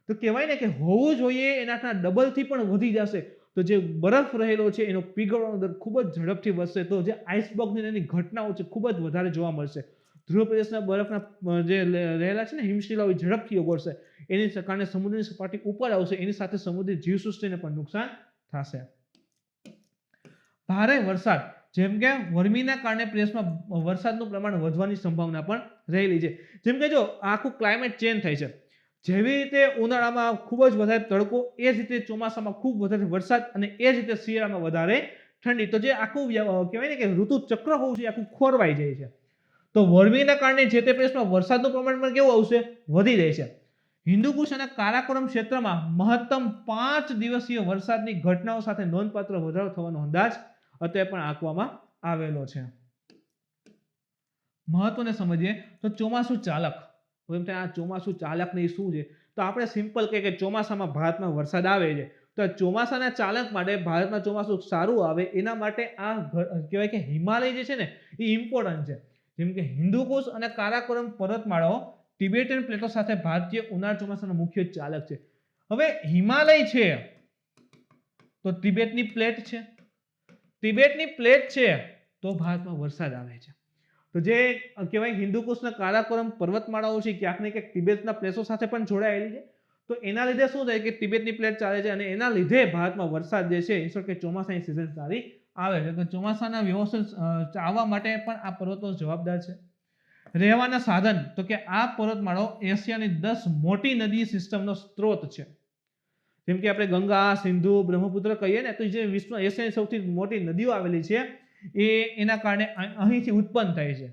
તો કહેવાય ને કે હોવું જોઈએ એનાથી ડબલથી પણ વધી જશે. તો જે બરફ રહેલો છે એનો પીગળવાનો દર ખૂબ જ ઝડપથી વધશે. તો જે આઈસબર્ગની એની ઘટનાઓ છે ખૂબ જ વધારે જોવા મળશે. ધ્રુવ પ્રદેશના બરફના જે રહેલા છે ને હિમશિલાઓ ઝડપથી ઓગળશે. એની કારણે સમુદ્રની સપાટી ઉપર આવશે. એની સાથે સમુદ્રી જીવસૃષ્ટિને પણ નુકસાન થશે. ભારે વરસાદ, જેમ કે ગરમીના કારણે પ્રદેશમાં વરસાદનું પ્રમાણ વધવાની સંભાવના પણ રહેલી છે. જેમ કે જો આખું ક્લાઇમેટ ચેન્જ થાય છે, જેવી રીતે ઉનાળામાં ખૂબ જ વધારે તડકો, એ જ રીતે ચોમાસામાં ખૂબ વધારે વરસાદ અને એ જ રીતે શિયાળામાં વધારે ઠંડી. તો જે આખું કહેવાય ને કે ઋતુ ચક્ર હોવું છે આખું ખોરવાઈ જાય છે. તો ગરમીના કારણે જે તે પ્રદેશમાં વરસાદનું પ્રમાણ પણ કેવું આવશે? વધી જાય છે. હિન્દુકુશ અને કારાકોરમ ક્ષેત્રમાં મહત્તમ 5 દિવસીય વરસાદની ઘટનાઓ સાથે નોંધપાત્ર વધારો થવાનો અંદાજ અત્યારે પણ આંકવામાં આવેલો છે. મહત્વને સમજીએ તો ચોમાસું ચાલક. આ ચોમાસું ચાલક ને શું છે? તો આપણે સિમ્પલ કે ચોમાસામાં ભારતમાં વરસાદ આવે છે, તો ચોમાસાના ચાલક માટે ભારતમાં ચોમાસું સારું આવે એના માટે આ કહેવાય કે હિમાલય જે છે ને એ ઇમ્પોર્ટન્ટ છે. જેમ કે હિન્દુકુશ અને કારાકોરમ પર્વતમાળાઓ ટિબેટિયન પ્લેટો સાથે ભારતીય ઉનાળા ચોમાસાનો મુખ્ય ચાલક છે. હવે હિમાલય છે તો તિબેટની પ્લેટ છે. તિબેટની પ્લેટ છે તો ભારતમાં વરસાદ આવે છે. તો જે કહેવાય હિન્દુકુશના કારાકોરમ પર્વતમાળાઓ છે ક્યાંક ને ક્યાંક તિબેટના પ્લેસો સાથે પણ જોડાયેલી છે. તો એના લીધે શું થાય કે તિબેટની પ્લેટ ચાલે છે અને એના લીધે ભારતમાં વરસાદ જે છે એ કે ચોમાસાની સિઝન સારી આવે છે. તો ચોમાસાના વ્યવસ્થિત આવવા માટે પણ આ પર્વતો જવાબદાર છે. રહેવાના સાધન, તો કે આ પર્વતમાળાઓ એશિયાની 10 મોટી નદી સિસ્ટમનો સ્ત્રોત છે. જેમ કે આપણે ગંગા, સિંધુ, બ્રહ્મપુત્ર કહીએ ને, તો જે વિશ્વ એશિયાની સૌથી મોટી નદીઓ આવેલી છે એ એના કારણે અહીંથી ઉત્પન્ન થાય છે.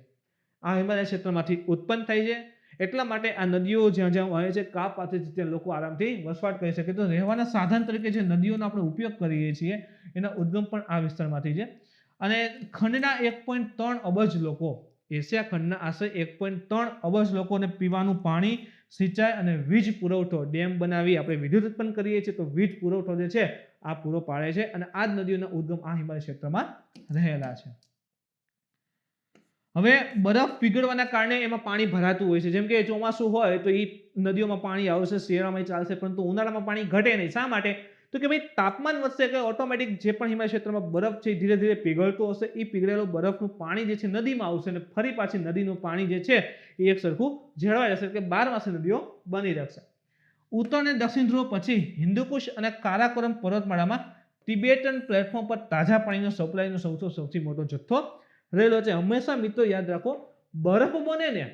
આ હિમાલય ક્ષેત્રમાંથી ઉત્પન્ન થાય છે. એટલા માટે આ નદીઓ જ્યાં જ્યાં વહે છે કાપ પાસે ત્યાં લોકો આરામથી વસવાટ કરી શકે. તો રહેવાના સાધન તરીકે જે નદીઓનો આપણે ઉપયોગ કરીએ છીએ એના ઉદ્ગમ પણ આ વિસ્તારમાંથી છે. અને ખંડના 1.3 અબજ લોકો, એશિયા ખંડના આશરે 1.3 અબજ લોકોને પીવાનું પાણી, સિંચાઈ અને વીજ પુરવઠો, ડેમ બનાવી આપણે વિદ્યુત ઉત્પન્ન કરીએ છીએ તો વીજ પુરવઠો જે છે આ પૂરો પાડે છે. અને આ જ નદીઓના ઉદ્ગમ આ હિમાલય ક્ષેત્રમાં રહેલા છે. હવે બરફ પીગળવાના કારણે એમાં પાણી ભરાતું હોય છે. જેમ કે ચોમાસું હોય તો એ નદીઓમાં પાણી આવશે, શિયાળામાં ચાલશે, પરંતુ ઉનાળામાં પાણી ઘટે નહીં. શા માટે? તો કે ભાઈ તાપમાન વધશે કે ઓટોમેટિક જે પણ હિમાલય ક્ષેત્રમાં બરફ છે ધીરે ધીરે પીગળતો હશે. એ પીગળેલો બરફનું પાણી જે છે નદીમાં આવશે અને ફરી પાછી નદીનું પાણી જે છે એ એક સરખું જળવાઈ જશે કે 12 માસે નદીઓ બની રહેશે. ઉત્તર અને દક્ષિણ ધ્રુવ પછી હિન્દુકુશ અને કારાકોરમ પર્વતમાળામાં તિબેટન પ્લેટફોર્મ પર તાજા પાણીનો સપ્લાયનો સૌથી મોટો જથ્થો રહેલો છે. હંમેશા મિત્રો યાદ રાખો, બરફ બને ને,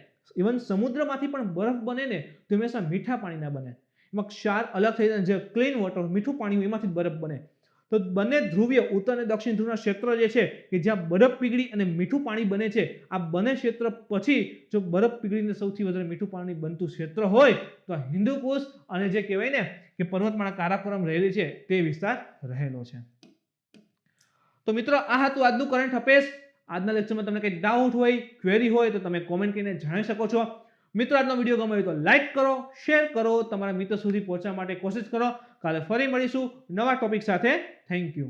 ઇવન સમુદ્રમાંથી પણ બરફ બને ને તો હંમેશા મીઠા પાણીના બને. એમાં ક્ષાર અલગ થઈ જાય, જે ક્લીન વોટર મીઠું પાણી એમાંથી બરફ બને. તો બંને ધ્રુવીય ઉત્તર અને દક્ષિણ ધ્રુવના ક્ષેત્ર જે છે કે જ્યાં બરફ પીગળી અને મીઠું પાણી બને છે, આ બંને ક્ષેત્ર પછી જો બરફ પીગળીને સૌથી વધારે મીઠું પાણી બનતું ક્ષેત્ર હોય તો હિન્દુકુશ અને જે કહેવાય ને કે પર્વતમાળા કારાકોરમ રહેલી છે તે વિસ્તાર રહેલો છે. તો મિત્રો આ હતું આજનું કરંટ અફેર્સ. આજના લેક્ચરમાં તમને કંઈ ડાઉટ હોય, ક્વેરી હોય તો તમે કોમેન્ટ કરીને જાણી શકો છો. મિત્રો આજનો વિડીયો ગમ્યો હોય તો લાઈક કરો, શેર કરો, તમારા મિત્રો સુધી પહોંચવા માટે કોશિશ કરો. કાલે ફરી મળીશું નવા ટોપિક સાથે. Thank you.